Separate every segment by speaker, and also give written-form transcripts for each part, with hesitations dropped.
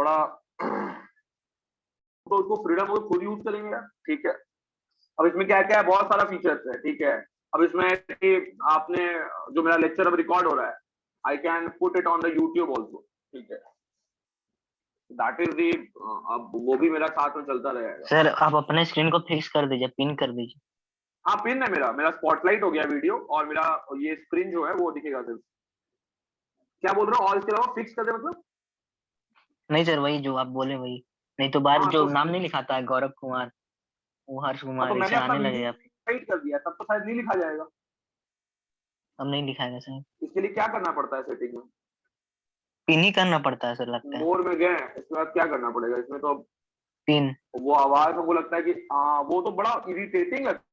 Speaker 1: बड़ा तो उसको फ्रीडम को खुद यूज करेंगे यार, ठीक है। अब इसमें क्या क्या है, बहुत सारा फीचर्स है, ठीक है। अब इसमें कि आपने जो मेरा लेक्चर अब रिकॉर्ड हो रहा है, I can put it on the YouTube also, ठीक है। दैट इज दी, अब वो भी मेरा साथ में चलता रहेगा।
Speaker 2: सर आप अपने स्क्रीन को फिक्स कर दीजिए, पिन कर दीजिए।
Speaker 1: हाँ पिन है मेरा स्पॉटलाइट हो गया वीडियो, और मेरा ये स्क्रीन जो है वो दिखेगा सिर्फ। क्या बोल रहा हूँ, और इसके अलावा फिक्स कर दे मतलब?
Speaker 2: नहीं सर, वही जो आप बोले वही, नहीं तो बाहर
Speaker 1: हाँ
Speaker 2: जो
Speaker 1: तो
Speaker 2: नाम नहीं लिखाता है गौरव कुमार, वो हर्ष
Speaker 1: हाँ, तो
Speaker 2: कुमार
Speaker 1: मैंने
Speaker 2: ऐसे
Speaker 1: अपना
Speaker 2: आने
Speaker 1: वीडियो
Speaker 2: लगेगा।
Speaker 1: टाइट कर दिया, तब तो शायद नहीं लिखा जाएगा।
Speaker 2: अब नहीं लिखाएगा सर,
Speaker 1: इसके लिए क्या करना पड़ता है सेटिंग में?
Speaker 2: पिन ही करना पड़ता है सर, लगता है।
Speaker 1: मोर में गए, इसके बाद क्या करना पड़ेगा इसमें? तो अब
Speaker 2: पिन।
Speaker 1: वो आवाज में वो लगता है कि हाँ, वो तो बड़ा इरिटेटिंग लगता है।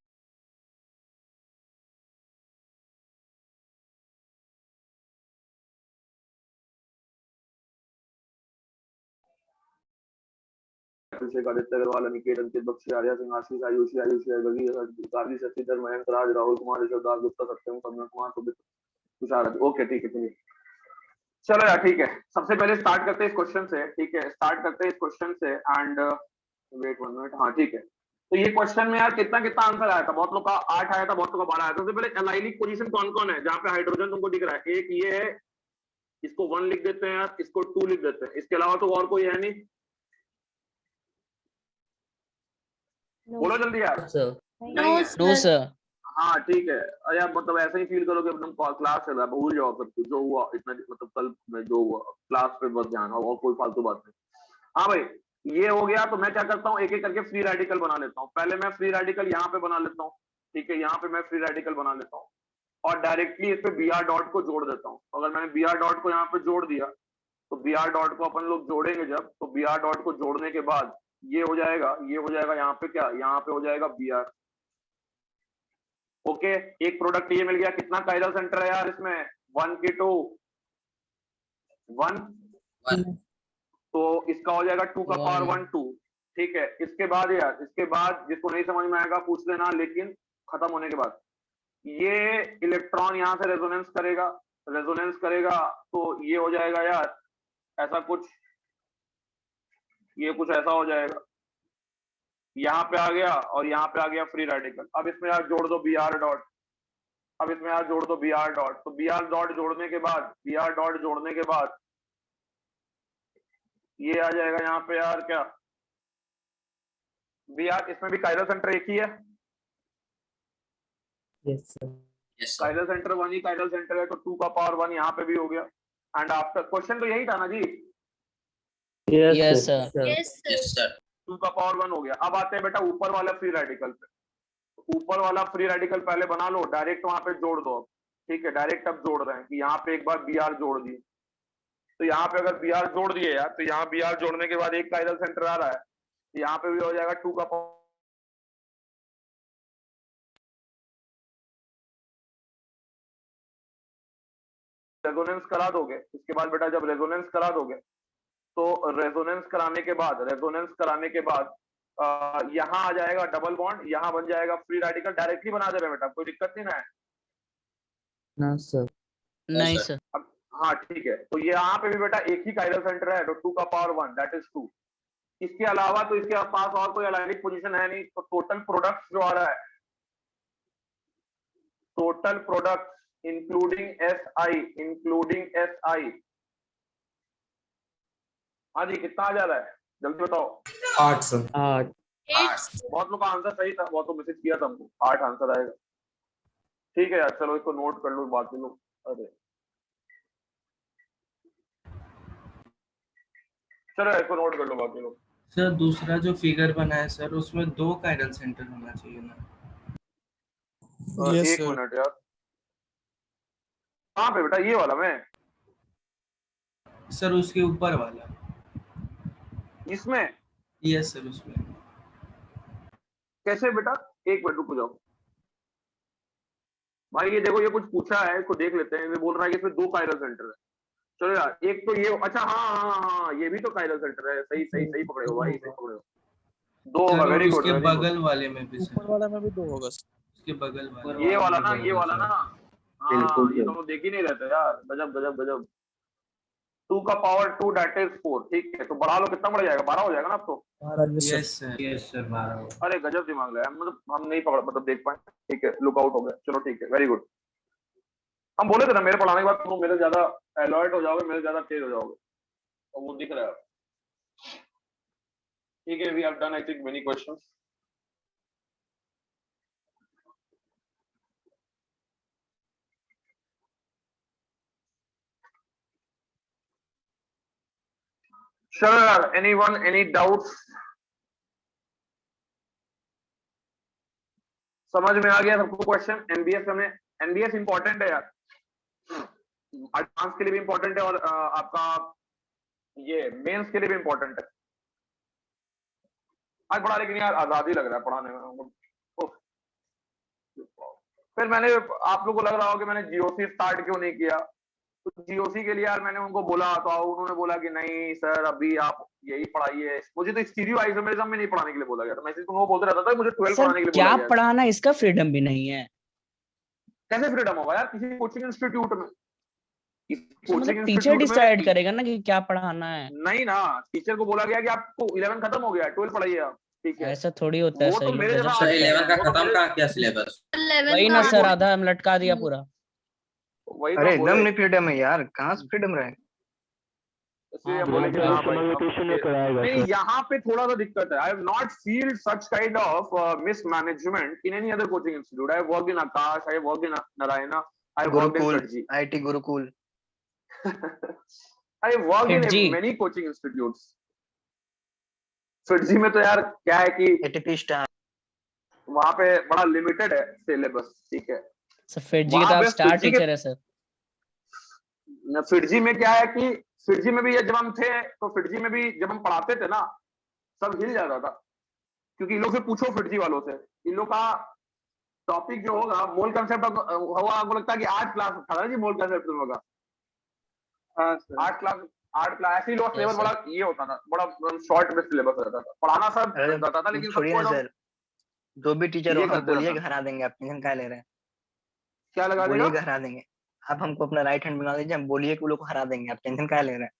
Speaker 1: अभिषेक, आदित्य अग्रवाल, अनिकेत, अंकित बख्शी, आर्या सिंह, आशीष, आयुषी, गांधी, शशिधर, मयंक राज, राहुल कुमार, ऋषभ दास गुप्ता, सत्यम, संजय कुमार, सुबित, तुषार। ओके ठीक है, चलिए चलो यार, ठीक है। सबसे पहले स्टार्ट करते हैं इस क्वेश्चन से, ठीक है। स्टार्ट करते हैं इस क्वेश्चन से एंड वेट 1 मिनट। हाँ ठीक है। तो ये क्वेश्चन में यार कितना कितना आंसर आया था, बहुत लोग का 8 आया था, बहुत लोग का 12 आया था। सबसे पहले एलाइलिक पोजीशन कौन कौन है जहां पे हाइड्रोजन तुमको दिख रहा है? एक ये है, इसको 1 लिख देते हैं यार, इसको 2 लिख देते हैं। इसके अलावा तो और कोई है नहीं। बोलो जल्दी यार।
Speaker 3: No sir.
Speaker 1: हाँ ठीक है। अरे आप मतलब ऐसे ही फील करोगे एकदम क्लास चल रहा है, भूल जाओ सब कुछ जो हुआ इतना, मतलब कल में जो हुआ क्लास पे बस ध्यान, और कोई फालतू बात नहीं। हाँ भाई, ये हो गया। तो मैं क्या करता हूँ, एक एक करके फ्री रेडिकल बना लेता हूँ। पहले मैं फ्री रेडिकल यहाँ पे बना लेता हूँ, ठीक है। यहाँ पे मैं फ्री रेडिकल बना लेता हूँ और डायरेक्टली इस पे बी आर डॉट को जोड़ देता हूँ। अगर मैंने बी आर डॉट को यहाँ पे जोड़ दिया, तो बी आर डॉट को अपन लोग जोड़ेंगे जब, तो बी आर डॉट को जोड़ने के बाद ये हो जाएगा, ये हो जाएगा यहाँ पे क्या, यहाँ पे हो जाएगा बी आर। ओके, एक प्रोडक्ट ये मिल गया। कितना कायरल सेंटर है यार इसमें? 1 की 2 1, तो इसका हो जाएगा 2 का पावर 1 2, ठीक है। इसके बाद यार, इसके बाद जिसको नहीं समझ में आएगा पूछ लेना, लेकिन खत्म होने के बाद ये इलेक्ट्रॉन यहाँ से रेजोनेंस करेगा, रेजोनेंस करेगा, तो ये हो जाएगा यार ऐसा कुछ, ये कुछ ऐसा हो जाएगा। यहाँ पे आ गया और यहाँ पे आ गया फ्री रेडिकल। अब इसमें यार जोड़ दो बी आर डॉट, अब इसमें यार जोड़ दो बी आर डॉट। तो बी आर डॉट जोड़ने के बाद, बी आर डॉट जोड़ने के बाद ये आ जाएगा यहाँ पे यार क्या, बी आर, इसमें भी कायरल सेंटर एक ही है।
Speaker 3: Yes sir.
Speaker 1: कायरल सेंटर 1 ही कायरल सेंटर है, तो 2 का पावर 1 यहाँ पे भी हो गया। एंड आफ्टर, क्वेश्चन तो यही था ना जी?
Speaker 3: Yes sir.
Speaker 1: 2 का पावर 1 हो गया। अब आते हैं बेटा ऊपर वाला फ्री रेडिकल पे। ऊपर वाला फ्री रेडिकल पहले बना लो, डायरेक्ट वहां पे जोड़ दो, ठीक है। डायरेक्ट अब जोड़ रहे हैं कि यहाँ पे एक बार बी आर जोड़ दिए, तो यहाँ पे अगर बी आर जोड़ दिए यार, तो यहाँ बी आर जोड़ने के बाद एक कायरल सेंटर आ रहा है, तो यहाँ पे भी हो जाएगा 2 का पावर, रेजोनेंस करा दोगे। इसके बाद बेटा जब रेजोनेंस करा दोगे, तो रेजोनेंस कराने के बाद, रेजोनेंस कराने के बाद यहाँ आ जाएगा डबल बॉन्ड, यहाँ बन जाएगा फ्री रेडिकल। डायरेक्टली बना दे रहे बेटा, कोई दिक्कत नहीं ना है?
Speaker 3: ना सर। नहीं सर।
Speaker 1: अब हाँ ठीक है। तो ये यहाँ पे भी बेटा एक ही कायरल सेंटर है, तो 2 का पावर 1 दैट इज 2। इसके अलावा तो इसके पास और कोई अलाइनिक पोजीशन है नहीं। तो टोटल प्रोडक्ट जो आ रहा है, total product including S I, including S I, हाँ जी कितना आ जा रहा है जल्दी बताओ?
Speaker 4: 8 सर।
Speaker 3: 8।
Speaker 1: बहुत लोग का आंसर सही था, बहुत तो मैसेज किया था हमको 8 आंसर आएगा। ठीक है यार, चलो इसको नोट कर लो बाकी लोग। अरे चलो इसको नोट कर लो बाकी लोग।
Speaker 4: सर दूसरा जो फिगर बना है सर, उसमें 2 कायरल सेंटर होना चाहिए ना?
Speaker 1: एक मिनट यार, कहाँ पे बेटा? ये वाला में?
Speaker 4: सर उसके ऊपर वाला।
Speaker 1: इसमें?
Speaker 4: यस सर उसमें।
Speaker 1: कैसे बेटा? एक मिनट रुक जाओ भाई, ये देखो ये कुछ पूछा है, इसको देख लेते हैं। ये बोल रहा है कि इसमें 2 कायरल सेंटर है। चलो यार, एक तो ये, अच्छा हाँ हाँ हाँ, ये भी तो कायरल सेंटर है। सही सही सही पकड़े हो भाई, सही पकड़े हो। 2 होगा,
Speaker 4: सर
Speaker 1: वेरी गुड
Speaker 4: उसके
Speaker 1: वेरी गुड।
Speaker 4: बगल वाले में भी
Speaker 5: ऊपर
Speaker 4: सर,
Speaker 5: वाला में भी 2 होगा।
Speaker 4: उसके बगल वाले
Speaker 1: ये वाला ना, ये वाला ना, हाँ
Speaker 4: बिल्कुल
Speaker 1: ये तो देख ही नहीं रहते यार। गजब गजब गजब। 2 का पावर 2 दैट इज 4, ठीक है, तो बढ़ा लो, कितना बढ़ जाएगा, 12 हो जाएगा ना अब तो।
Speaker 4: Yes sir 12।
Speaker 1: अरे गजब दिमाग लगाया, मतलब हम नहीं पकड़ मतलब देख पाए, ठीक है, लुक आउट हो गया, चलो ठीक है, वेरी गुड। हम बोले थे ना मेरे पढ़ाने के बाद तुम मेरे ज्यादा अलर्ट हो जाओगे, मेरे ज्यादा तेज हो जाओगे, और वो दिख रहा है। ठीक है, we have done I think many questions. Sure, anyone, any doubts? समझ में आ गया सबको क्वेश्चन? एनबीएस हमें, एनबीएस इंपॉर्टेंट है यार, एडवांस के लिए भी इंपॉर्टेंट है, और आपका ये मेंस के लिए भी इंपॉर्टेंट है। आज पढ़ा, लेकिन यार आजादी लग रहा है पढ़ाने में। फिर मैंने, आप लोगों को लग रहा हो कि मैंने जीओसी स्टार्ट क्यों नहीं किया, तो जीओसी के लिए यार मैंने उनको बोला, तो उन्होंने बोला कि नहीं सर अभी आप यही पढ़ाइए। मुझे तो स्टीरियो आइसोमेरिज्म में नहीं पढ़ाने के लिए बोला गया था, मैं सिर्फ वो बोलते रहता था मुझे 12 पढ़ाने के लिए बोला
Speaker 3: क्या
Speaker 1: गया।
Speaker 3: पढ़ाना, इसका फ्रीडम भी नहीं है।
Speaker 1: कैसे फ्रीडम होगा यार किसी कोचिंग इंस्टीट्यूट में?
Speaker 3: मतलब टीचर डिसाइड करेगा ना कि क्या पढ़ाना है।
Speaker 1: नहीं ना, टीचर को बोला गया कि आपको 11 खत्म हो गया, 12 पढ़ाइए आप, ठीक है।
Speaker 3: ऐसा थोड़ी होता है
Speaker 1: वो
Speaker 3: सर,
Speaker 1: तो
Speaker 3: लोग
Speaker 1: मेरे
Speaker 3: गजब
Speaker 1: जैसा
Speaker 3: सोचते हैं।
Speaker 5: 11 का खत्म कहाँ किया सिलेबस?
Speaker 3: वही ना सर, आधा हम लटका दिया पूरा।
Speaker 1: वही
Speaker 6: अरे
Speaker 1: तो
Speaker 6: एकदम
Speaker 1: बोले,
Speaker 6: नहीं फ्रीडम है यार, कहाँ से फ्रीडम रहे।
Speaker 1: इसलिए हम बोले कि हाँ भाई, नहीं यहाँ पे थोड़ा सा दिक्कत है। I have not feel such kind of mismanagement in any other coaching institute. I work in Aakash, I work in Narayana, I work in
Speaker 6: Gurukul,
Speaker 1: सरजी,
Speaker 6: IT Gurukul.
Speaker 1: I work in
Speaker 3: FIITJEE.
Speaker 1: Many coaching institutes. FIITJEE में तो यार क्या है कि
Speaker 6: एटीपी स्टार,
Speaker 1: वहां पे बड़ा लिमिटेड है सिलेबस, ठीक है।
Speaker 3: सर फिटजी के तो
Speaker 1: वहां
Speaker 3: आप
Speaker 1: पे
Speaker 3: स्टार
Speaker 1: फिटजी
Speaker 3: टीचर है सर।
Speaker 1: फिटजी में क्या है कि फिटजी में भी जब हम थे तो फिटजी में भी जब हम पढ़ाते थे ना, सब हिल जाता था, क्योंकि इन लोग से पूछो फिटजी वालों से, इन लोग का टॉपिक जो होगा मोल कंसेप्ट होगा, आपको लगता है कि 8 क्लास था ना जी मोल कंसेप्ट होगा।
Speaker 6: हाँ
Speaker 1: 8 क्लास ऐसे ही लोग सिलेबस बड़ा ये होता था, बड़ा शॉर्ट में सिलेबस रहता था, पढ़ाना सब रहता था, लेकिन
Speaker 6: छोड़िए ना सर, जो भी टीचर
Speaker 1: ये
Speaker 6: हो हम
Speaker 1: करते
Speaker 6: बोलिए
Speaker 1: रहता।
Speaker 6: कि हरा देंगे, आप टेंशन क्या ले रहे हैं।
Speaker 1: क्या लगा
Speaker 6: बोलिए
Speaker 1: देगा?
Speaker 6: कि हरा देंगे, आप हमको अपना राइट हैंड बना लीजिए, हम बोलिए कि वो लोग को हरा देंगे, आप टेंशन क्या ले रहे हैं।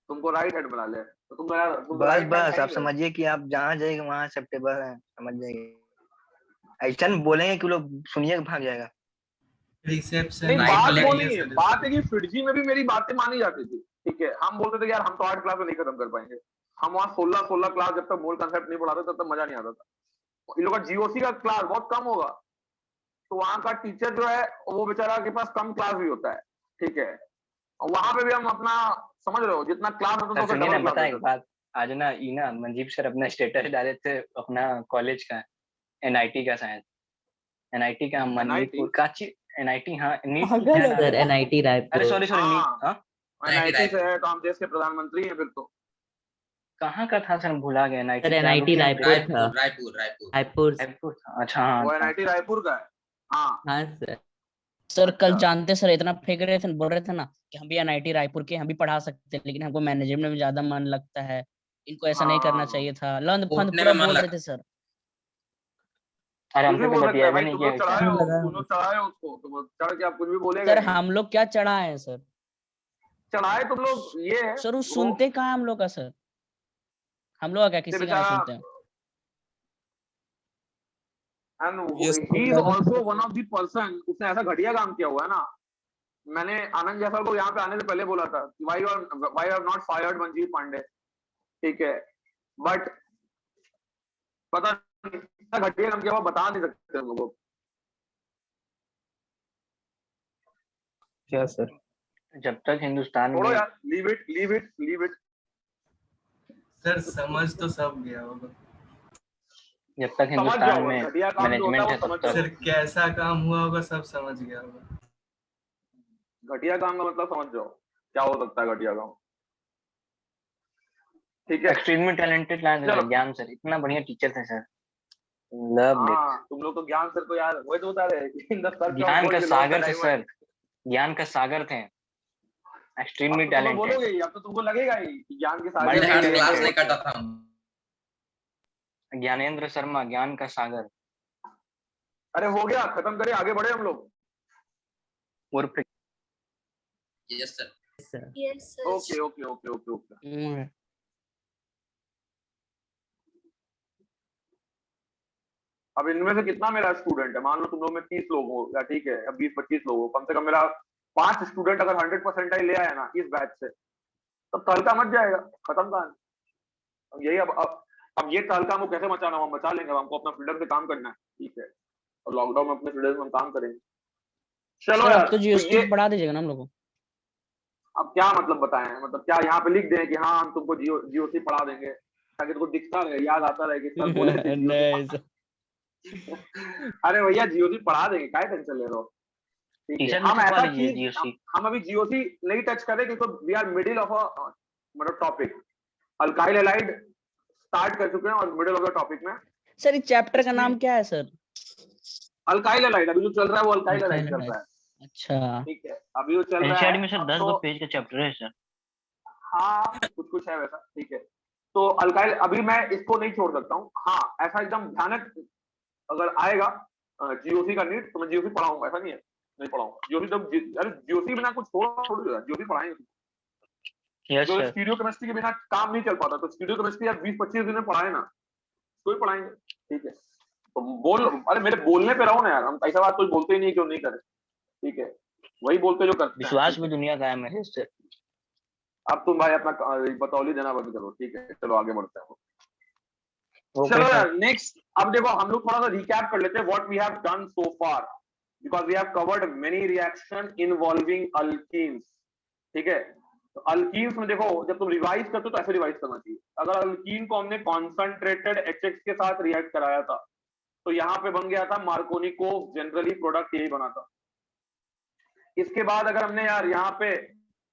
Speaker 1: तुमको राइट हैंड बना ले तो तुम यार, तुम
Speaker 6: बस
Speaker 1: right hand
Speaker 6: बस
Speaker 1: है
Speaker 6: आप
Speaker 1: ही नहीं।
Speaker 6: समझिए कि आप जहाँ जाएंगे वहाँ एक्सेप्टेबल है, समझ जाएंगे। ऐसा नहीं बोलेंगे कि लोग सुनिए भाग जाएगा।
Speaker 4: रिसेप्शन
Speaker 1: नहीं,
Speaker 5: Right
Speaker 1: बात
Speaker 5: leg
Speaker 1: वो नहीं है, बात है कि फिटजी में भी मेरी बातें मानी जाती थी, ठीक है। हम बोलते थे कि यार हम तो 8 क्लास में नहीं खत्म कर पाएंगे, हम वहाँ 16 क्लास जब तक मूल कंसेप्ट नहीं पढ़ाते तब तक मजा नहीं आता था। इन लोगों का जीओसी का क्लास बहुत कम होगा, तो वहाँ का टीचर जो है वो बेचारा के पास कम क्लास भी होता है, ठीक है। और वहाँ पे भी हम अपना, समझ रहे हो, जितना क्लास होता था उससे
Speaker 6: सुनिए ना,
Speaker 1: डबल
Speaker 6: पता है
Speaker 1: क्लास
Speaker 6: एक बात, आज ना इना मंजीप सर अपना स्टेटस डाले थे अपना कॉलेज का, एनआईटी का शायद, एनआईटी का मणिपुर का एनआईटी, हाँ नीट
Speaker 3: सर एनआईटी रायपुर।
Speaker 6: अरे सॉरी सॉरी नीट, हाँ
Speaker 1: एनआईटी से है तो हम देश के प्रधानमंत्री हैं फिर तो।
Speaker 6: कहाँ का था सर, भुला गया। एनआईटी
Speaker 3: सर एनआईटी रायपुर था।
Speaker 5: रायपुर
Speaker 3: रायपुर
Speaker 6: रायपुर था, अच्छा हाँ
Speaker 1: वो एनआईटी रायपुर का है, हाँ।
Speaker 3: हाँ सर। सर कल जानते सर इतना फेंक रहे थे, बोल रहे थे ना कि हम भी एनआईटी रायपुर के, हम भी पढ़ा सकते हैं, लेकिन हमको मैनेजमेंट में ज्यादा मन लगता है, इनको ऐसा नहीं करना चाहिए था, लंद फंद
Speaker 5: उठने
Speaker 3: पूरा
Speaker 5: में मन
Speaker 3: बोल रहे
Speaker 5: लगा।
Speaker 3: थे सर।
Speaker 6: अरे
Speaker 1: कुछ भी
Speaker 6: हमसे तो
Speaker 1: बोल सकते
Speaker 6: बतिया
Speaker 1: हैं
Speaker 6: भी
Speaker 1: भाई,
Speaker 6: नहीं
Speaker 1: तुम
Speaker 6: किया
Speaker 1: लोग
Speaker 6: ऐसा।
Speaker 1: चढ़ाए हो उसको, तो चढ़ के आप कुछ भी बोलेगा
Speaker 3: सर
Speaker 1: ही नहीं।
Speaker 3: हम लोग क्या चढ़ाए हैं सर?
Speaker 1: चढ़ाए तुम लोग ये है
Speaker 3: सर वो सुनते कहाँ है हम लोग का सर? हम लोग का क्या किसी का नहीं सुनते हैं?
Speaker 1: and he is also one of the person, उसने ऐसा घटिया काम किया हुआ है ना। मैंने आनंद जायसवाल को यहाँ पे आने से पहले बोला था why you have not fired Manjeet Pandey, ठीक है, बट पता नहीं इतना घटिया काम किया हुआ बता नहीं सकते हम लोग को।
Speaker 6: क्या सर, जब तक हिंदुस्तान
Speaker 1: छोड़ो
Speaker 6: में,
Speaker 1: यार, लीव इट।
Speaker 4: सर समझ तो सब गया होगा।
Speaker 6: जब तक
Speaker 1: समझ
Speaker 6: हिंदुस्तान
Speaker 1: जाओ,
Speaker 6: में
Speaker 1: घटिया काम जो होता
Speaker 6: मैनेजमेंट
Speaker 1: है
Speaker 6: है
Speaker 1: वो
Speaker 6: तब
Speaker 1: समझ
Speaker 6: तक।
Speaker 4: सर कैसा काम हुआ होगा सब समझ गया होगा।
Speaker 1: घटिया काम का मतलब समझ जाओ क्या हो सकता है घटिया काम, ठीक है।
Speaker 6: एक्सट्रीमली टैलेंटेड ज्ञान सर, इतना बढ़िया टीचर थे सर, लव इट।
Speaker 1: हाँ, तुम लोग तो ज्ञान सर को यार वही तो बता रहे हैं कि इन द सर्च ऑफ
Speaker 6: ज्ञान
Speaker 1: गोल्ड
Speaker 6: का
Speaker 1: यू लॉस्ट
Speaker 6: सागर
Speaker 1: द
Speaker 6: थे
Speaker 1: डायमंड।
Speaker 6: सर, ज्ञान का सागर थे, एक्सट्रीमली
Speaker 1: अब तो तुम
Speaker 6: टैलेंटेड।
Speaker 1: बोलोगे ही, अब तो तुमको लगेगा ही कि ज्ञान के
Speaker 6: बड़े
Speaker 1: सागर
Speaker 6: बड़े
Speaker 5: क्लास नहीं काटा था।
Speaker 6: ज्ञानेंद्र शर्मा, ज्ञान का सागर।
Speaker 1: अरे हो गया, खत्म करें, आगे बढ़े हम लोग।
Speaker 6: उर्फ
Speaker 5: yes sir.
Speaker 3: Sir
Speaker 7: Yes, sir.
Speaker 1: Okay okay okay okay okay अब इनमें से कितना मेरा स्टूडेंट है? मान लो तुम लोग में 30 लोग हो या ठीक है, अब 20-25 लोग हो, कम से कम मेरा 5 स्टूडेंट अगर 100% ले आया ना इस बैच से, तो तहलका मच जाएगा, खत्म कहानी। अब यही अब ये तहलका हमको कैसे मचाना, हम मचा लेंगे, हमको अपना फ्रीडम से काम करना है, ठीक है, और लॉकडाउन में अपने फ्रीडम से हम काम करेंगे। चलो
Speaker 3: सर
Speaker 1: यार,
Speaker 3: अब तो
Speaker 1: तो
Speaker 3: जीएसटी
Speaker 1: ये
Speaker 3: बढ़ा दीजिएगा ना हम लोग को।
Speaker 1: अब क्या मतलब बताएं, मतलब क्या यहाँ पे लिख दें कि हाँ हम तुमको जीओसी पढ़ा देंगे, ताकि तुमको दिखता रहे, याद आता रहे कि सर बोले थे
Speaker 3: नहीं
Speaker 1: GOC
Speaker 3: सर
Speaker 1: अरे भैया जीओसी पढ़ा देंगे, क्या टेंशन ले रहे हो, ठीक है।
Speaker 6: टीचर में
Speaker 1: हम
Speaker 6: छपवा
Speaker 1: ऐसा
Speaker 6: लीजिए
Speaker 1: चीज
Speaker 6: जीओसी।
Speaker 1: हम अभी जीओसी नहीं टच करें क्योंकि we are middle of a मतलब टॉपिक, अल्काइल हैलाइड स्टार्ट कर चुके हैं और मिडिल ऑफ द टॉपिक में।
Speaker 3: सर इस चैप्टर का नाम क्या है सर?
Speaker 1: अल्काइल हैलाइड अभी जो चल रहा है वो अल्काइल
Speaker 3: अल्काइल
Speaker 1: हैलाइड चल
Speaker 3: हैलाइड।
Speaker 1: रहा है,
Speaker 3: अच्छा
Speaker 1: ठीक है, अभी वो चल रहा
Speaker 6: एनसीईआरटी
Speaker 1: है।
Speaker 6: में सर
Speaker 1: अब
Speaker 6: 10
Speaker 1: तो
Speaker 6: पेज का चैप्टर है सर।
Speaker 1: हाँ कुछ है वैसा, ठीक है। तो अल्काइल अभी मैं इसको नहीं छोड़ सकता हूँ, हाँ ऐसा एकदम भयानक अगर आएगा जीओसी का नीट तो मैं जीओसी पढ़ाऊंगा, ऐसा नहीं है नहीं पढ़ाऊंगा जीओसी। जब अरे जीओसी बिना कुछ छोड़ देगा, जीओसी पढ़ाएंगे।
Speaker 6: यस
Speaker 1: जो
Speaker 6: सर।
Speaker 1: स्टीरियो केमिस्ट्री के बिना काम नहीं चल पाता, तो स्टीरियो केमिस्ट्री आप 20-25 दिन में पढ़ाए ना तो ही पढ़ाएंगे, ठीक है। तो बोल, अरे मेरे बोलने पे रहो ना यार, हम ऐसा बात कोई बोलते ही नहीं क्यों नहीं करे, ठीक है, वही बोलते जो करते हैं।
Speaker 6: विश्वास में दुनिया कायम है इससे।
Speaker 1: अब तुम भाई अपना बतौली देना बंद करो, ठीक है, चलो आगे बढ़ते हैं।
Speaker 6: ओके
Speaker 1: चलो
Speaker 6: सर।
Speaker 1: यार नेक्स्ट, अब देखो हम लोग थोड़ा सा रिकैप कर लेते हैं what we have done so far, because we have covered many reaction involving alkenes, ठीक है। तो अल्कीन्स में देखो जब तुम रिवाइज करते हो तो ऐसे रिवाइज करना चाहिए। अगर अल्कीन को हमने कॉन्सेंट्रेटेड HX के साथ रिएक्ट कराया था तो यहाँ पे बन गया था मार्कोनिकोव, जनरली प्रोडक्ट यही बना था। इसके बाद अगर हमने यार यहाँ पे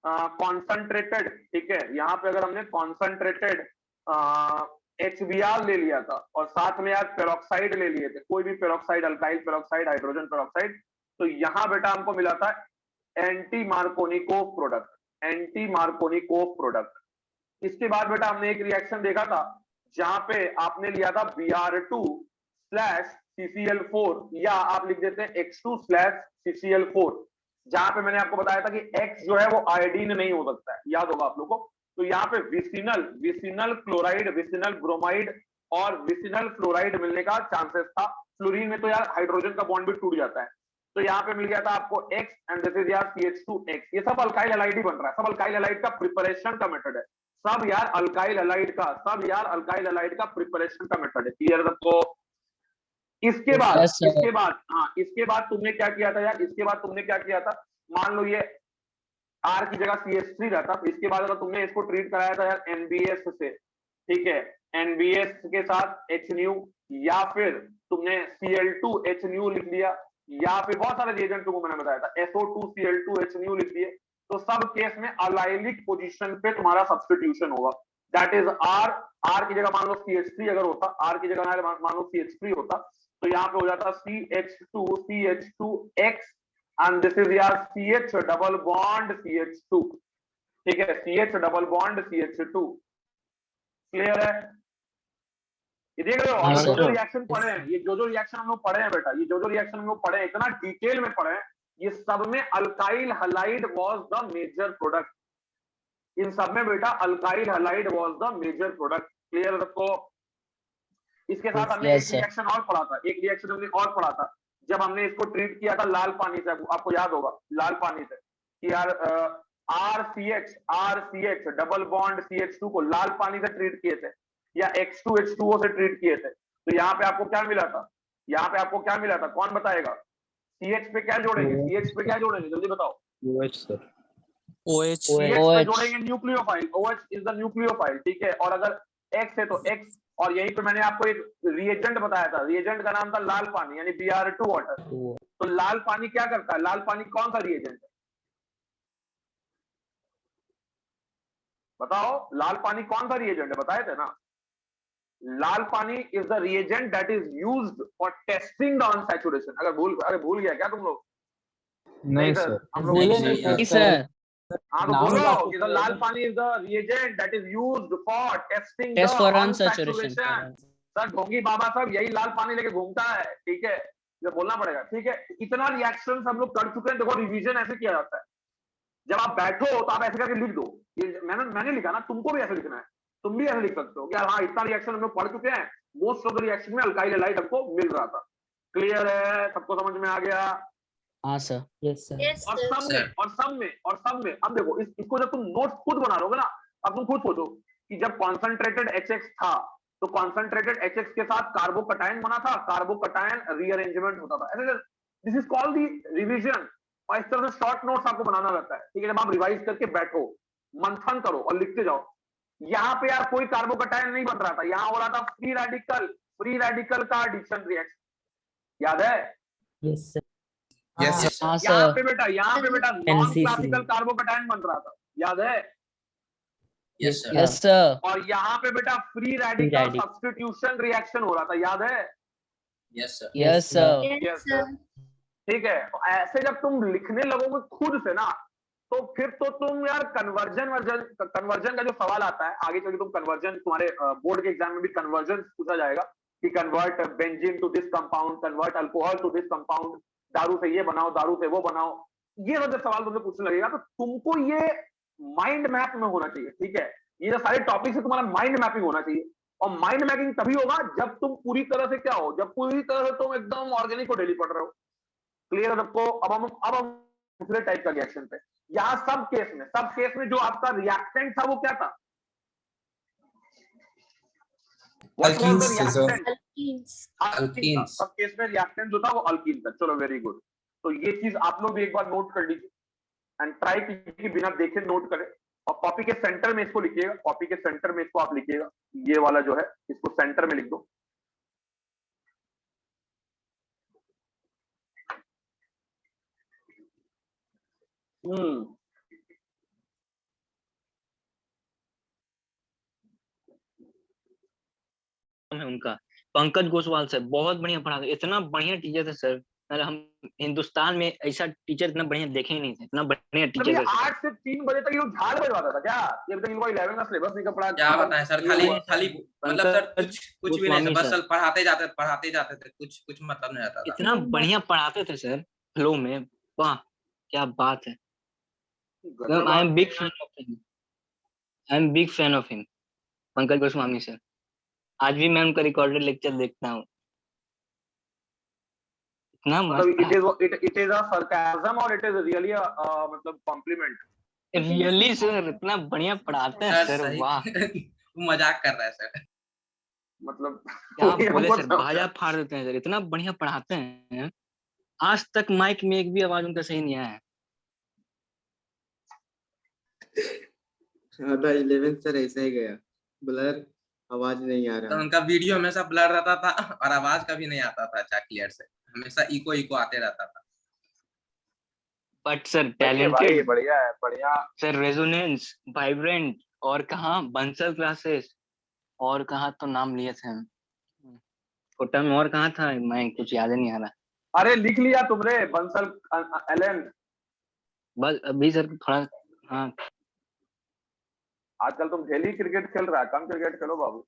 Speaker 1: कॉन्सेंट्रेटेड, ठीक है, यहाँ पे अगर हमने कॉन्सेंट्रेटेड HBr ले लिया था और साथ में यार पेरोक्साइड ले लिए थे, कोई भी peroxide, alkyl peroxide, hydrogen peroxide, तो यहाँ बेटा हमको मिला था anti Markovnikov product, anti Markovnikov product. इसके बाद बेटा हमने एक रिएक्शन देखा था जहां पे आपने लिया था Br2/CCl4 या आप लिख देते हैं X2/CCl4, जहां पे मैंने आपको बताया था कि X जो है वो आयोडीन नहीं हो सकता है, याद होगा आप लोगों को। तो यहाँ पे विसिनल क्लोराइड, विसिनल ब्रोमाइड और विसिनल फ्लोराइड मिलने का चांसेस था। फ्लोरीन में तो यार हाइड्रोजन का बॉन्ड भी टूट जाता है, तो यहाँ पे मिल गया था आपको X एंड दिस इज यार CH2X। ये सब अल्काइल हैलाइड ही बन रहा है, सब अल्काइल हैलाइड का प्रिपरेशन का मेथड है, सब यार अल्काइल हैलाइड का, सब यार अल्काइल हैलाइड का प्रिपरेशन का मेथड है। क्लियर है सबको? इसके बाद
Speaker 3: Yes, sir.
Speaker 1: इसके बाद हाँ, इसके बाद तुमने क्या किया था यार, इसके बाद तुमने क्या किया था, मान लो ये R की जगह CH3 रहता, तो इसके बाद अगर तुमने इसको ट्रीट कराया था यार NBS से, ठीक है, NBS के साथ HNu, या फिर तुमने Cl2HNu लिख लिया, या फिर बहुत सारे रिएजेंट को मैंने बताया था SO2Cl2HNu लिख दिए, तो सब केस में अलाइलिक पोजीशन पे तुम्हारा सब्स्टिट्यूशन होगा, दैट इज R की जगह मान लो CH3 अगर होता, R की जगह मान लो CH3 होता, तो यहाँ पे हो जाता CH2X and this is यार CH डबल बॉन्ड CH2, ठीक है, CH double bond CH2। Clear है? ये देख रहे हो,
Speaker 3: हाँ,
Speaker 1: जो
Speaker 3: सर।
Speaker 1: रिएक्शन पढ़े हैं, ये जो रिएक्शन हम लोग पढ़े हैं बेटा, ये जो रिएक्शन हम लोग पढ़े हैं, इतना डिटेल में पढ़े हैं, ये सब में alkyl halide was the major product, इन सब में बेटा alkyl halide was the major product. Clear है सबको? इसके साथ हमने
Speaker 3: Yes,
Speaker 1: एक
Speaker 3: sir.
Speaker 1: रिएक्शन और पढ़ा था, एक रिएक्शन हमने और पढ़ा था जब हमने इसको ट्रीट किया था लाल पानी से, आपको याद होगा लाल पानी से कि यार RCH डबल बॉन्ड CH2 को लाल पानी से ट्रीट किए थे या X2H2O से ट्रीट किए थे, तो यहाँ पे आपको क्या मिला था, यहाँ पे आपको क्या मिला था, कौन बताएगा? CH पे क्या जोड़ेंगे, CH पे क्या जोड़ेंगे, जल्दी बताओ।
Speaker 8: OH
Speaker 1: CH पे
Speaker 3: OH.
Speaker 1: जोड़ेंगे nucleophile, OH is the nucleophile, ठीक है, और अगर X है तो X, और यहीं पे मैंने आपको एक रिएजेंट बताया था, रिएजेंट का नाम था लाल पानी यानी Br2 वाटर। तो लाल पानी क्या करता है, लाल पानी कौन सा रिएजेंट है, बताओ, लाल पानी कौन सा रिएजेंट है, बताए थे ना, लाल पानी is the reagent that is used for testing the unsaturation. अगर भूल गया क्या तुम लोग?
Speaker 8: नहीं सर,
Speaker 1: हम लोग
Speaker 3: नहीं सर,
Speaker 1: हाँ तो बोलो कि the लाल पानी is the reagent that is used for testing
Speaker 3: Test
Speaker 1: the
Speaker 3: for
Speaker 1: unsaturation।
Speaker 3: unsaturation.
Speaker 1: Sir ढोंगी बाबा सब यही लाल पानी लेके घूमता है, ठीक है, ये बोलना पड़ेगा, ठीक है। इतना रिएक्शन हम लोग कर चुके हैं, देखो रिवीजन ऐसे किया जाता है, जब आप बैठो तो आप ऐसे करके लिख दो, ये मैंने लिखा ना, तुमको भी ऐसे लिखना है, तुम भी ऐसे लिख सकते हो कि हाँ इतना रिएक्शन हम लोग पढ़ चुके हैं, मोस्ट ऑफ द रिएक्शन में अल्काइल हैलाइड हमको मिल रहा था। क्लियर है, सबको समझ में आ गया?
Speaker 3: हाँ सर।
Speaker 7: Yes sir.
Speaker 1: और सब में अब देखो इसको जब तुम नोट्स खुद बना लोगे ना, अब तुम खुद सोचो कि जब कॉन्सेंट्रेटेड HX था तो कॉन्सेंट्रेटेड HX के साथ कार्बोकटायन बना था, कार्बोकटायन रीअरेंजमेंट होता था, ऐसे this is called the revision. और इस तरह से शॉर्ट नोट्स आपको बनाना रहता है, ठीक है? जब आप रिवाइज करके बैठो, मंथन करो और लिखते जाओ। यहाँ पे यार कोई कार्बोकटायन नहीं बन रहा था, यहाँ हो रहा था फ्री रेडिकल का एडिशन रिएक्शन, याद है?
Speaker 7: Yes sir.
Speaker 5: Yes sir.
Speaker 3: हाँ
Speaker 1: यहाँ
Speaker 3: सर।
Speaker 1: पे बेटा नॉन
Speaker 7: NCC
Speaker 1: क्लासिकल कार्बोकटायन बन रहा था, याद है?
Speaker 5: Yes sir.
Speaker 3: Yes sir.
Speaker 1: और यहाँ पे बेटा free radical
Speaker 7: radical.
Speaker 1: Substitution reaction हो रहा था, याद है?
Speaker 5: Yes sir.
Speaker 3: Yes sir.
Speaker 1: Yes, sir. ठीक है, तो ऐसे जब तुम लिखने लगोगे खुद से ना, तो फिर तो तुम यार कन्वर्जन का जो सवाल आता है आगे चल के, तुम कन्वर्जन तुम्हारे बोर्ड के एग्जाम में भी कन्वर्जन पूछा जाएगा कि convert benzene to this compound, convert alcohol to this compound, दारू से ये बनाओ, दारू से वो बनाओ, ये सब जब सवाल तुमसे पूछने लगेगा तो तुमको ये माइंड मैप में होना चाहिए, ठीक है? ये जो सारे टॉपिक है तुम्हारा माइंड मैपिंग होना चाहिए, और माइंड मैपिंग तभी होगा जब तुम पूरी तरह से क्या हो, जब पूरी तरह से तुम एकदम ऑर्गेनिक को डेली पढ़ रहे हो। क्लियर है सबको? अब हम दूसरे टाइप का रिएक्शन पे, यहाँ सब केस में जो आपका रिएक्टेंट था वो क्या था?
Speaker 5: अल्कीन्स थे सर।
Speaker 1: अल्कीन। सब केस में रिएक्टेंट जो था वो अल्कीन था। चलो वेरी गुड, तो ये चीज आप लोग भी एक बार नोट कर लीजिए एंड ट्राई कीजिए कि बिना देखे नोट करें, और कॉपी के सेंटर में इसको लिखिएगा, कॉपी के सेंटर में इसको आप लिखिएगा, ये वाला जो है इसको सेंटर में लिख दो।
Speaker 2: है उनका पंकज गोस्वाल सर, बहुत बढ़िया पढ़ाते, इतना बढ़िया टीचर थे सर। मतलब हम हिंदुस्तान में ऐसा टीचर इतना बढ़िया देखे ही नहीं थे, इतना बढ़िया टीचर थे सर।
Speaker 1: 8 से 3 बजे तक ये झाड़ बजवाता था क्या? ये अभी तक इनको 11 का सिलेबस नहीं पढ़ा।
Speaker 5: क्या बताएं सर, खाली मतलब सर कुछ भी नहीं था, बस सर पढ़ाते जाते थे, कुछ मतलब नहीं आता था।
Speaker 2: इतना बढ़िया पढ़ाते थे सर, फ्लो में, वाह क्या बात है। I am big fan of him, I am big fan of him, Pankaj Goswami sir. आज भी मैं उनका रिकॉर्डेड लेक्चर देखता हूँ, इतना मस्त।
Speaker 1: इट इज अ सरकाज़म और इट इज रियली मतलब कॉम्प्लीमेंट।
Speaker 2: रियली सर इतना बढ़िया पढ़ाते हैं सर, वाह।
Speaker 5: वो मजाक कर रहा है सर,
Speaker 1: मतलब
Speaker 2: क्या बोले सर, बाजा फाड़ देते हैं सर, इतना बढ़िया पढ़ाते हैं। आज तक माइक में एक भी आवाज उनका सही नहीं आया है।
Speaker 9: आधा 11 सर ऐसा ही गया, ब्लर, आवाज नहीं आ रहा।
Speaker 5: तो उनका वीडियो हमेशा ब्लर रहता था और आवाज कभी नहीं आता था अच्छा क्लियर से, हमेशा इको आते रहता था।
Speaker 2: बट सर टैलेंटेड,
Speaker 1: बढ़िया है, बढ़िया
Speaker 2: सर। रेजोनेंस, वाइब्रेंट, और कहाँ बंसल क्लासेस, और कहाँ तो नाम लिए थे हम, छोटा में और कहाँ था, मैं कुछ याद नहीं आ रहा।
Speaker 1: अरे लिख लिया तुमने बंसल एलन,
Speaker 2: बस अभी सर थोड़ा, हाँ।
Speaker 1: आजकल तुम डेली क्रिकेट खेल रहा है, कम क्रिकेट खेलो बाबू।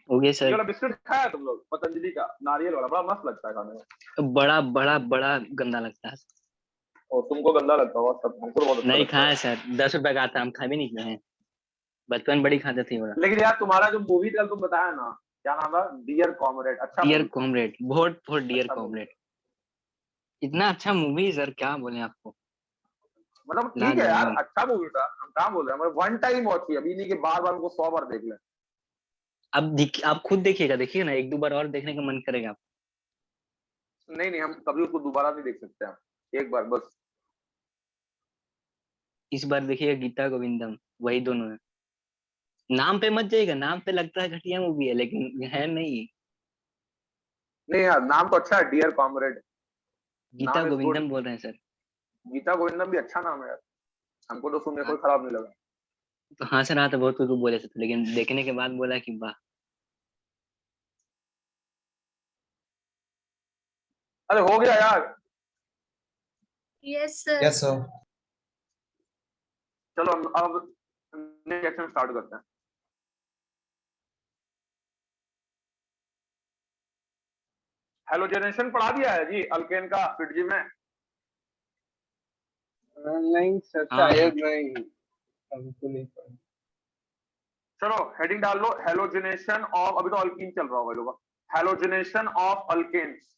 Speaker 2: हो गया सर।
Speaker 1: ये वाला बिस्किट खाया तुम लोग पतंजलि का नारियल वाला, बड़ा मस्त लगता है खाने में।
Speaker 2: बड़ा बड़ा बड़ा गंदा लगता है।
Speaker 1: और तुमको गंदा लगता होगा, सब हमको बहुत अच्छा
Speaker 2: नहीं
Speaker 1: लगता है।
Speaker 2: खाया सर, 10 रुपए का आता, हम खा भी नहीं किए हैं, बचपन बड़ी खाते थे बड़ा।
Speaker 1: लेकिन यार तुम्हारा जो मूवी कल तुम बताया ना, क्या नाम था? डियर कॉमरेड, अच्छा
Speaker 2: डियर
Speaker 1: movie था।
Speaker 2: कॉमरेड, बहुत बहुत डियर
Speaker 1: अच्छा movie।
Speaker 2: कॉमरेड, इतना अच्छा मूवी सर, क्या बोले आपको।
Speaker 1: मतलब ठीक है यार, अच्छा मूवी था, हम कहाँ बोल रहे हैं, मतलब वन टाइम वॉच किया, अभी नहीं कि बार बार उनको 100 बार देख ले।
Speaker 2: अब आप खुद देखिएगा, देखिए ना, 1-2 बार और देखने का मन करेगा आप।
Speaker 1: नहीं हम कभी उसको दोबारा नहीं देख सकते हैं, एक बार बस।
Speaker 2: इस बार देखिएगा गीता गोविंदम, वही दोनों है। नाम पे मत जाइएगा, नाम पे लगता है घटिया मूवी है, लेकिन है नहीं।
Speaker 1: नहीं यार नाम तो अच्छा है, डियर कॉमरेड।
Speaker 2: गीता गोविंदम बोल रहे हैं सर।
Speaker 1: गीता गोविंदम भी अच्छा नाम है यार, हमको तो सुनने कोई खराब नहीं लगा।
Speaker 2: तो हाँ सर, हाँ तो बहुत कुछ बोले थे, लेकिन देखने के बाद बोला कि वाह।
Speaker 1: अरे हो गया यार।
Speaker 7: Yes sir.
Speaker 5: Yes sir.
Speaker 1: चलो अब रिएक्शन स्टार्ट करते हैं। हेलोजनेशन पढ़ा दिया है जी अल्केन का फिटजी में।
Speaker 8: नहीं सर,
Speaker 2: हाँ।
Speaker 8: शायद नहीं, हमको नहीं पता।
Speaker 1: चलो हेडिंग डाल लो, हेलोजिनेशन ऑफ, अभी तो अल्कीन चल रहा होगा लोग, हेलोजिनेशन ऑफ अल्केन्स।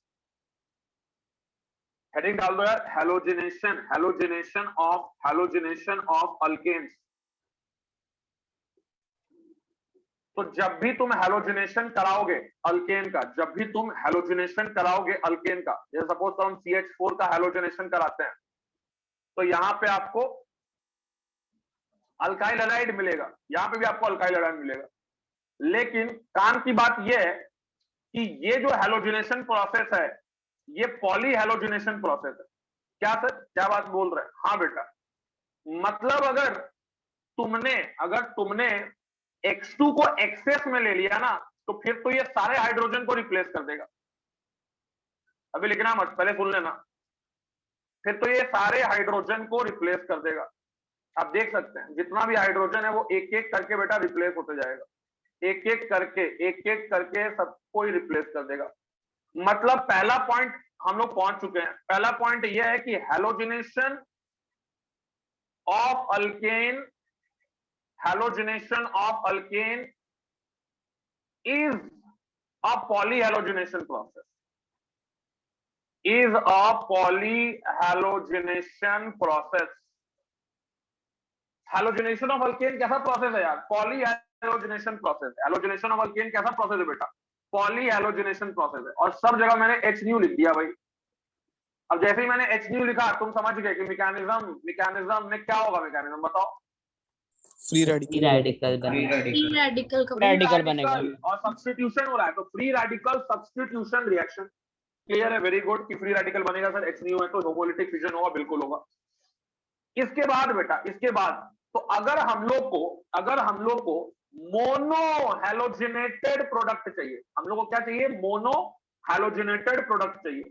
Speaker 1: हेडिंग डाल दो यार, हेलोजिनेशन, हेलोजिनेशन ऑफ अल्केन्स। तो जब भी तुम हेलोजिनेशन कराओगे अल्केन का, जब भी तुम हेलोजिनेशन कराओगे अल्केन का, जैसे सपोज तो हम CH4 का हेलोजिनेशन कराते हैं, तो यहां पे आपको अल्काइल हैलाइड मिलेगा, यहां पे भी आपको अल्काइल हैलाइड मिलेगा। लेकिन काम की बात यह है कि ये जो हेलोजिनेशन प्रोसेस है, ये पॉली हेलोजिनेशन प्रोसेस है। क्या सर, क्या बात बोल रहे हैं? हाँ बेटा, मतलब अगर तुमने X2 को एक्सेस में ले लिया ना, तो फिर तो ये सारे हाइड्रोजन को रिप्लेस कर देगा। अभी लिखना मत, पहले सुन लेना। फिर तो ये सारे हाइड्रोजन को रिप्लेस कर देगा। आप देख सकते हैं जितना भी हाइड्रोजन है वो एक एक करके बेटा रिप्लेस होते जाएगा, एक एक करके सबको ही रिप्लेस कर देगा। मतलब पहला पॉइंट हम लोग पहुंच चुके हैं। पहला पॉइंट यह है कि halogenation of alkane, halogenation of alkane is a polyhalogenation process, is a polyhalogenation process। Halogenation of alkane कैसा प्रोसेस है यार? पॉलीहेलोजिनेशन प्रोसेस। हेलोजिनेशन ऑफ अल्केन कैसा प्रोसेस है बेटा? पॉलीहेलोजिनेशन प्रोसेस है। और सब जगह मैंने H न्यू लिख दिया भाई। अब जैसे ही मैंने H न्यू लिखा, तुम समझ गए कि मैकेनिज्म में क्या होगा। मैकेनिज्म बताओ।
Speaker 9: फ्री
Speaker 3: फ्री रेडिकल बनेगा,
Speaker 7: फ्री रेडिकल का
Speaker 3: रेडिकल बनेगा।
Speaker 1: और सब्स्टिट्यूशन हो रहा है, तो free radical substitution reaction. Clear है? Very good. कि फ्री रेडिकल बनेगा सर, H न्यू है तो होमोलिटिक फिजन होगा, बिल्कुल होगा। इसके बाद बेटा, इसके बाद तो अगर हम लोग को मोनो हेलोजिनेटेड प्रोडक्ट चाहिए, हम लोग को क्या चाहिए? मोनो हेलोजिनेटेड प्रोडक्ट चाहिए।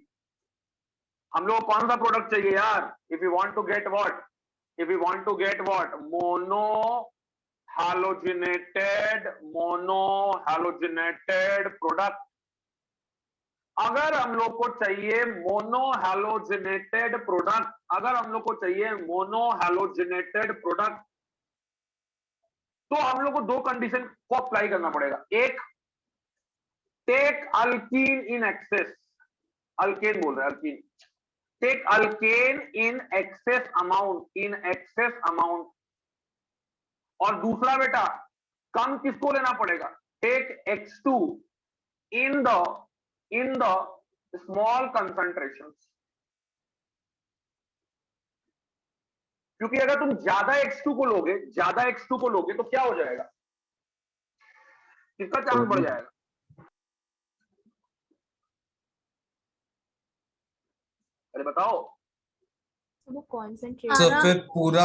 Speaker 1: हम लोग को कौन सा प्रोडक्ट चाहिए यार? If you want to get what, if you want to get what, mono halogenated product. अगर हम लोग को चाहिए मोनो हेलोजिनेटेड प्रोडक्ट, अगर हम लोग को चाहिए मोनो हेलोजिनेटेड प्रोडक्ट, तो हम लोग को दो कंडीशन को अप्लाई करना पड़ेगा। एक, take alkene in excess, alkane बोल रहे हैं, alkene, take alkane in excess amount. और दूसरा बेटा, कम किसको लेना पड़ेगा? Take X2 in the small concentration. क्योंकि अगर तुम ज्यादा X2 को लोगे तो क्या हो जाएगा? किसका चांस बढ़ जाएगा? अरे बताओ।
Speaker 7: वो
Speaker 9: तो
Speaker 7: कॉन्सेंट्रेट
Speaker 9: फिर पूरा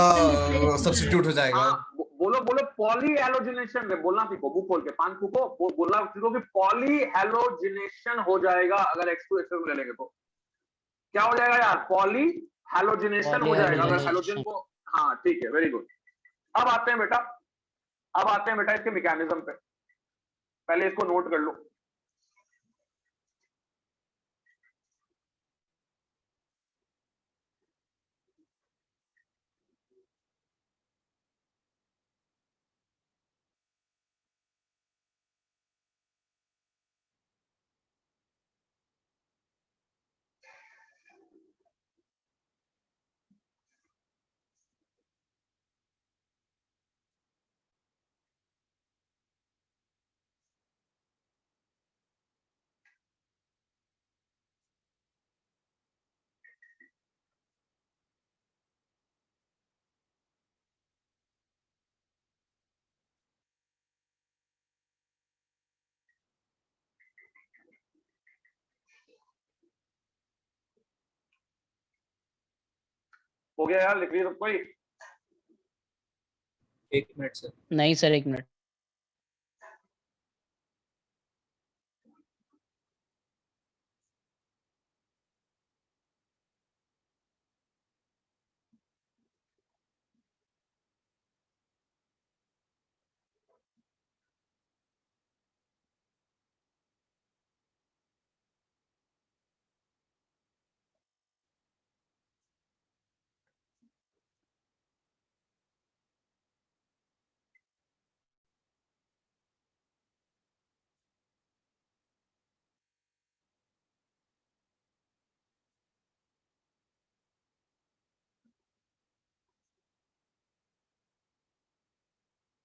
Speaker 9: सब्स्टिट्यूट हो जाएगा।
Speaker 1: हाँ, बोलो पॉली हेलोजिनेशन में बोलना सीखो, मुंह खोल के, पान फूको, बोलना सीखो कि पॉली हेलोजिनेशन हो जाएगा अगर X2 एक्सेस में ले लेंगे तो। क्या हो जाएगा यार? पॉली हेलोजिनेशन हो जाएगा अगर हेलोजन को। हाँ ठीक है, वेरी गुड। अब आते हैं बेटा इसके मैकेनिज्म पे। पहले इसको नोट कर लो। हो गया यार? लिख ली सब कोई?
Speaker 4: एक मिनट सर।
Speaker 3: नहीं सर, एक मिनट।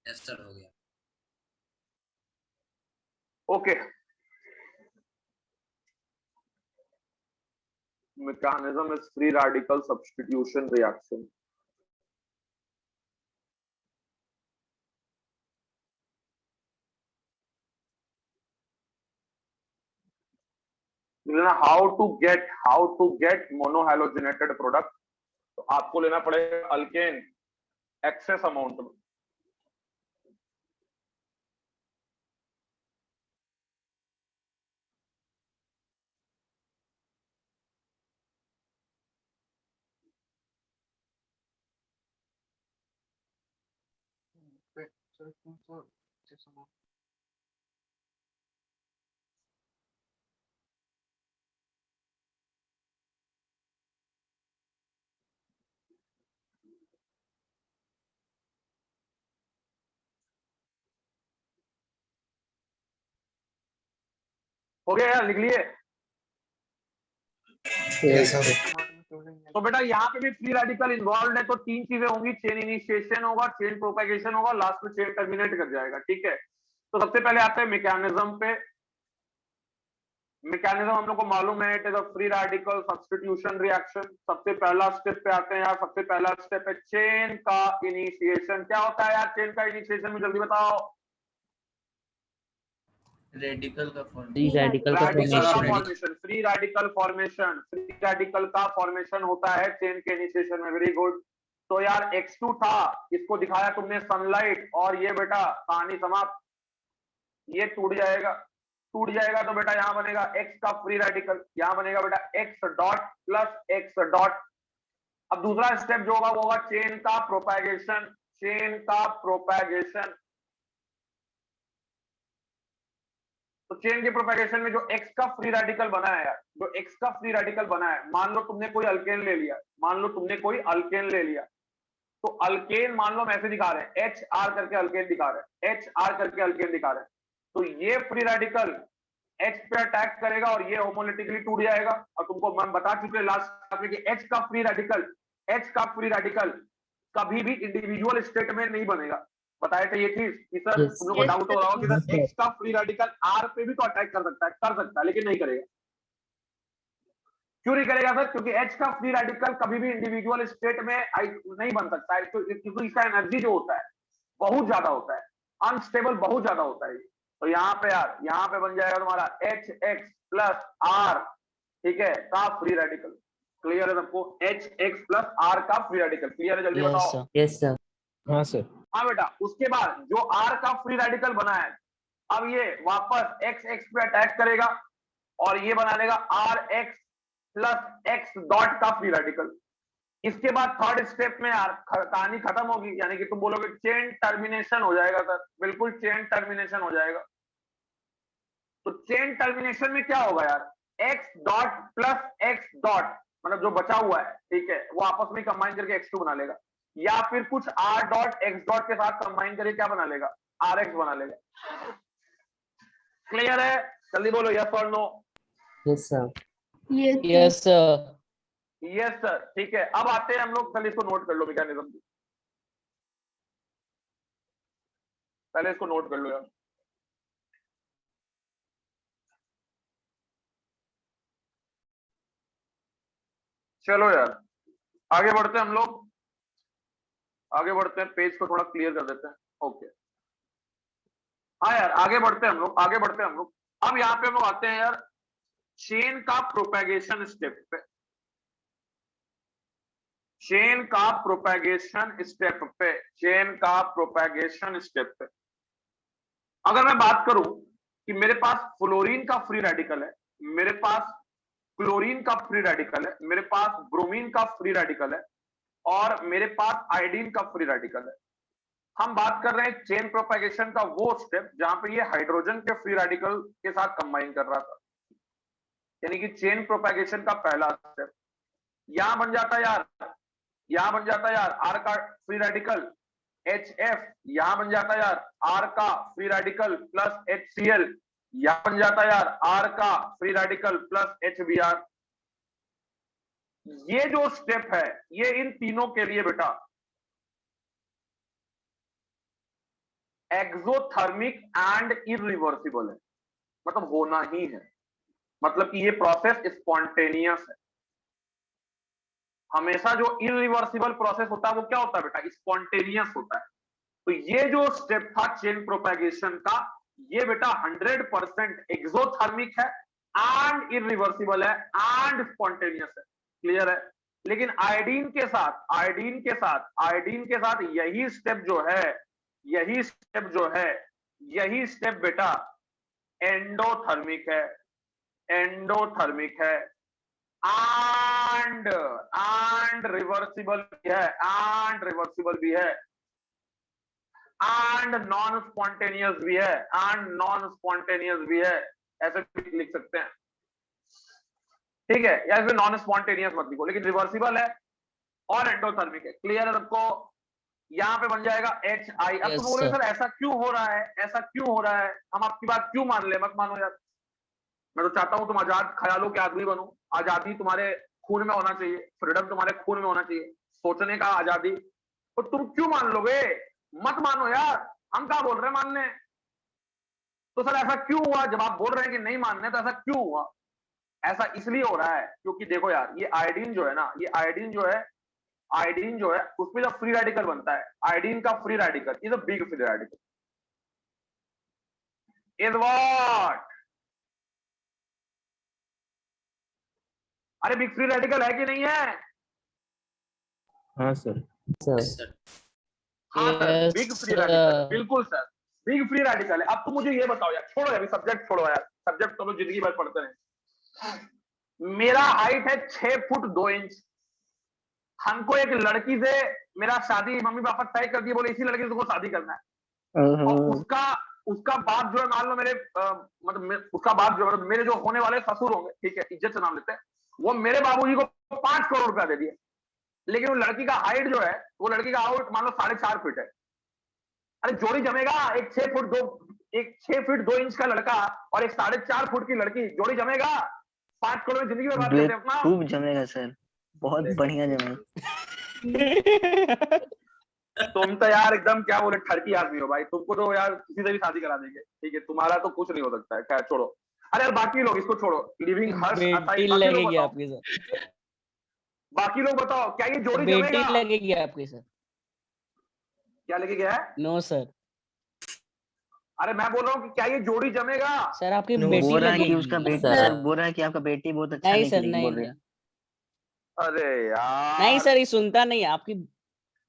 Speaker 5: यस सर हो गया।
Speaker 1: Okay, mechanism is free radical substitution reaction. how to get monohalogenated product, तो आपको लेना पड़ेगा अल्केन एक्सेस अमाउंट में। हो गया यार, लिख लिए? तो बेटा यहाँ पे भी फ्री रेडिकल इन्वॉल्व है, तो तीन चीजें होंगी, चेन इनिशिएशन होगा, चेन प्रोपेगेशन होगा, लास्ट में चेन टर्मिनेट कर जाएगा। ठीक है, तो सबसे पहले आते हैं मैकेनिज्म पे। मैकेनिज्म हम लोग को मालूम है, it is a free radical substitution reaction. सबसे पहला स्टेप पे आते हैं यार, सबसे पहला स्टेप है चेन का इनिशिएशन। क्या होता है यार चेन का इनिशिएशन में, जल्दी बताओ?
Speaker 4: रेडिकल का
Speaker 3: फ्री रेडिकल का formation.
Speaker 1: Free radical formation, free radical का फॉर्मेशन होता है चेन के इनिशिएशन में। Very good. तो यार X2 था, इसको दिखाया तुमने सनलाइट, और ये बेटा कहानी समाप्त, ये टूट जाएगा। टूट जाएगा तो बेटा यहाँ बनेगा X का फ्री रेडिकल, यहाँ बनेगा बेटा X dot plus X dot. अब दूसरा स्टेप जो होगा वो होगा चेन का प्रोपेगेशन। चेन का प्रोपेगेशन, तो चेन के प्रोपेगेशन में जो X का फ्री रेडिकल बना है यार, जो X का फ्री रेडिकल बना है, मान लो तुमने कोई अल्केन ले लिया, मान लो तुमने कोई अल्केन ले लिया, तो अल्केन मान लो हम ऐसे दिखा रहे हैं, HR करके अल्केन दिखा रहे हैं, HR करके अल्केन दिखा रहे हैं, तो ये फ्री रेडिकल H पे अटैक करेगा और ये होमोलिटिकली टूट जाएगा। और तुमको हम बता चुके हैं लास्ट क्लास में कि H का फ्री रेडिकल कभी भी इंडिविजुअल स्टेट में नहीं बनेगा। बताया था ये चीज कि सर तुम लोग को डाउट हो रहा हो कि सर X का फ्री रेडिकल R पे भी तो अटैक कर सकता है, लेकिन नहीं करेगा। क्यों नहीं करेगा सर? क्योंकि H का फ्री रेडिकल कभी भी इंडिविजुअल स्टेट में नहीं बन सकता है, क्योंकि इसका एनर्जी जो होता है बहुत ज्यादा होता है, अनस्टेबल बहुत ज्यादा होता है। तो यहाँ पे यार, यहाँ पे बन जाएगा तुम्हारा HX प्लस R, ठीक है, का फ्री रेडिकल। क्लियर है सबको? HX प्लस R का फ्री रेडिकल। क्लियर है? जल्दी बताओ।
Speaker 3: Yes sir.
Speaker 8: हाँ सर।
Speaker 1: हाँ बेटा, उसके बाद जो R का फ्री रेडिकल बना है, अब ये वापस XX पे अटैक करेगा और ये बना लेगा RX प्लस X डॉट का फ्री रेडिकल। इसके बाद थर्ड स्टेप में यार कहानी खत्म होगी, यानी कि तुम बोलोगे चेन टर्मिनेशन हो जाएगा सर। बिल्कुल चेन टर्मिनेशन हो जाएगा। तो चेन टर्मिनेशन में क्या होगा यार, X dot plus X dot, मतलब जो बचा हुआ है, ठीक है, वो आपस में कंबाइन करके X2 बना लेगा, या फिर कुछ R डॉट X डॉट के साथ कंबाइन करके क्या बना लेगा, RX बना लेगा। क्लियर है? जल्दी बोलो यस और no.
Speaker 3: Yes sir.
Speaker 7: Yes
Speaker 3: sir.
Speaker 1: Yes sir. ठीक है, अब आते हैं हम लोग, पहले इसको नोट कर लो मैकेनिज्म की, पहले इसको नोट कर लो यार। चलो यार आगे बढ़ते हैं हम लोग, आगे बढ़ते हैं, पेज को थोड़ा क्लियर कर देते हैं। ओके, हाँ यार आगे बढ़ते हैं हम लोग, आगे बढ़ते हैं हम लोग। अब यहाँ पे हम लोग आते हैं यार चेन का प्रोपेगेशन स्टेप पे। चेन का प्रोपेगेशन स्टेप पे, चेन का प्रोपेगेशन स्टेप पे अगर मैं बात करूं कि मेरे पास फ्लोरीन का फ्री रेडिकल है, मेरे पास क्लोरीन का फ्री रेडिकल है, मेरे पास ब्रोमीन का फ्री रेडिकल है, और मेरे पास आयोडीन का फ्री रेडिकल है। हम बात कर रहे हैं चेन प्रोपेगेशन का वो स्टेप जहां पे ये हाइड्रोजन के फ्री रेडिकल के साथ कंबाइन कर रहा था, यानी कि चेन प्रोपेगेशन का पहला स्टेप। यहां बन जाता यार, यहां बन जाता यार R का फ्री रेडिकल HF, यहां बन जाता यार R का फ्री रेडिकल प्लस HCl, यहां बन जाता यार R का फ्री रेडिकल प्लस HBr। ये जो स्टेप है ये इन तीनों के लिए बेटा एक्सोथर्मिक एंड इरिवर्सिबल है, मतलब होना ही है, मतलब कि ये प्रोसेस स्पॉन्टेनियस है। हमेशा जो इरिवर्सिबल प्रोसेस होता है वो क्या होता है बेटा, स्पॉन्टेनियस होता है। तो ये जो स्टेप था चेन प्रोपेगेशन का, ये बेटा 100% एक्सोथर्मिक है एंड इरिवर्सिबल है एंड स्पॉन्टेनियस है। क्लियर है? लेकिन आयोडीन के साथ यही स्टेप बेटा एंडोथर्मिक है एंड रिवर्सिबल भी है एंड नॉन स्पॉन्टेनियस भी है, ऐसे भी लिख सकते हैं, ठीक है, या इसमें नॉन स्पॉन्टेनियस मत लिखो, लेकिन रिवर्सिबल है और एंडोथर्मिक है। क्लियर है सबको? यहाँ पे बन जाएगा HI। अब तुम बोलोगे सर ऐसा क्यों हो रहा है, हम आपकी बात क्यों मान ले? मत मानो यार, मैं तो चाहता हूं तुम आजाद ख्यालों के आदमी बनो, आजादी तुम्हारे खून में होना चाहिए, फ्रीडम तुम्हारे खून में होना चाहिए, सोचने का आजादी। तो तुम क्यों मान लोगे? मत मानो यार, हम क्या बोल रहे हैं मानने। तो सर ऐसा क्यों हुआ? जब आप बोल रहे हैं कि नहीं मानने, तो ऐसा क्यों हुआ? ऐसा इसलिए हो रहा है क्योंकि देखो यार, ये आयोडीन जो है ना, आयोडीन जो है उसमें जब फ्री रेडिकल बनता है, आयोडीन का free radical is a big free radical, is what? अरे बिग फ्री रेडिकल है कि नहीं है?
Speaker 8: हाँ सर।
Speaker 1: हाँ सर, बिग फ्री रेडिकल, बिल्कुल सर, बिग फ्री रेडिकल है। अब तुम मुझे ये बताओ यार, छोड़ो अभी सब्जेक्ट छोड़ो यार, सब्जेक्ट तो जिंदगी भर पढ़ते हैं। मेरा हाइट है 6 फुट 2 इंच, हमको एक लड़की से मेरा शादी मम्मी पापा तय कर दिए, बोले इसी लड़की से तुमको शादी करना है, और उसका बाप जो है, मान लो मेरे मतलब उसका बाप जो है, मेरे जो होने वाले ससुर होंगे, ठीक है, इज्जत से नाम लेते हैं, वो मेरे बाबूजी को 5 करोड़ रुपया दे दिए, लेकिन वो लड़की का हाइट जो है, वो लड़की का हाइट मान लो 4.5 फीट है। अरे जोड़ी जमेगा? एक 6 फीट 2 इंच का लड़का और एक 4.5 फुट की लड़की, जोड़ी जमेगा? 5 करोड़ में जिंदगी में बात करते हैं अपना।
Speaker 2: खूब जमेगा सर, बहुत बढ़िया जमेगा।
Speaker 1: तुम तो यार एकदम क्या बोले, ठरकी आदमी हो भाई, तुमको तो यार किसी से भी शादी करा देंगे, ठीक है, तुम्हारा तो कुछ नहीं हो सकता है। क्या, छोड़ो। अरे यार बाकी लोग इसको छोड़ो, लिविंग हर्ष
Speaker 3: बेटी लगेगी आपके साथ,
Speaker 1: बाकी लोग बताओ, क्या ये जोड़ी
Speaker 3: बेटी
Speaker 1: जमेगा?
Speaker 3: लगेगी आपके साथ?
Speaker 1: क्या लेके गया है?
Speaker 3: No sir.
Speaker 1: अरे मैं बोल रहा हूँ कि क्या ये जोड़ी जमेगा?
Speaker 3: सर आपकी
Speaker 4: No,
Speaker 3: बेटी
Speaker 2: बोल रहा है कि
Speaker 3: लगेगी।
Speaker 2: उसका बेटी, सर बोल रहा है कि आपका बेटी बहुत अच्छा
Speaker 3: नहीं सर,
Speaker 2: निकलेगी, बोल रहे
Speaker 3: नहीं,
Speaker 2: हैं।
Speaker 1: अरे यार
Speaker 3: नहीं सर, ये सुनता नहीं है आपकी।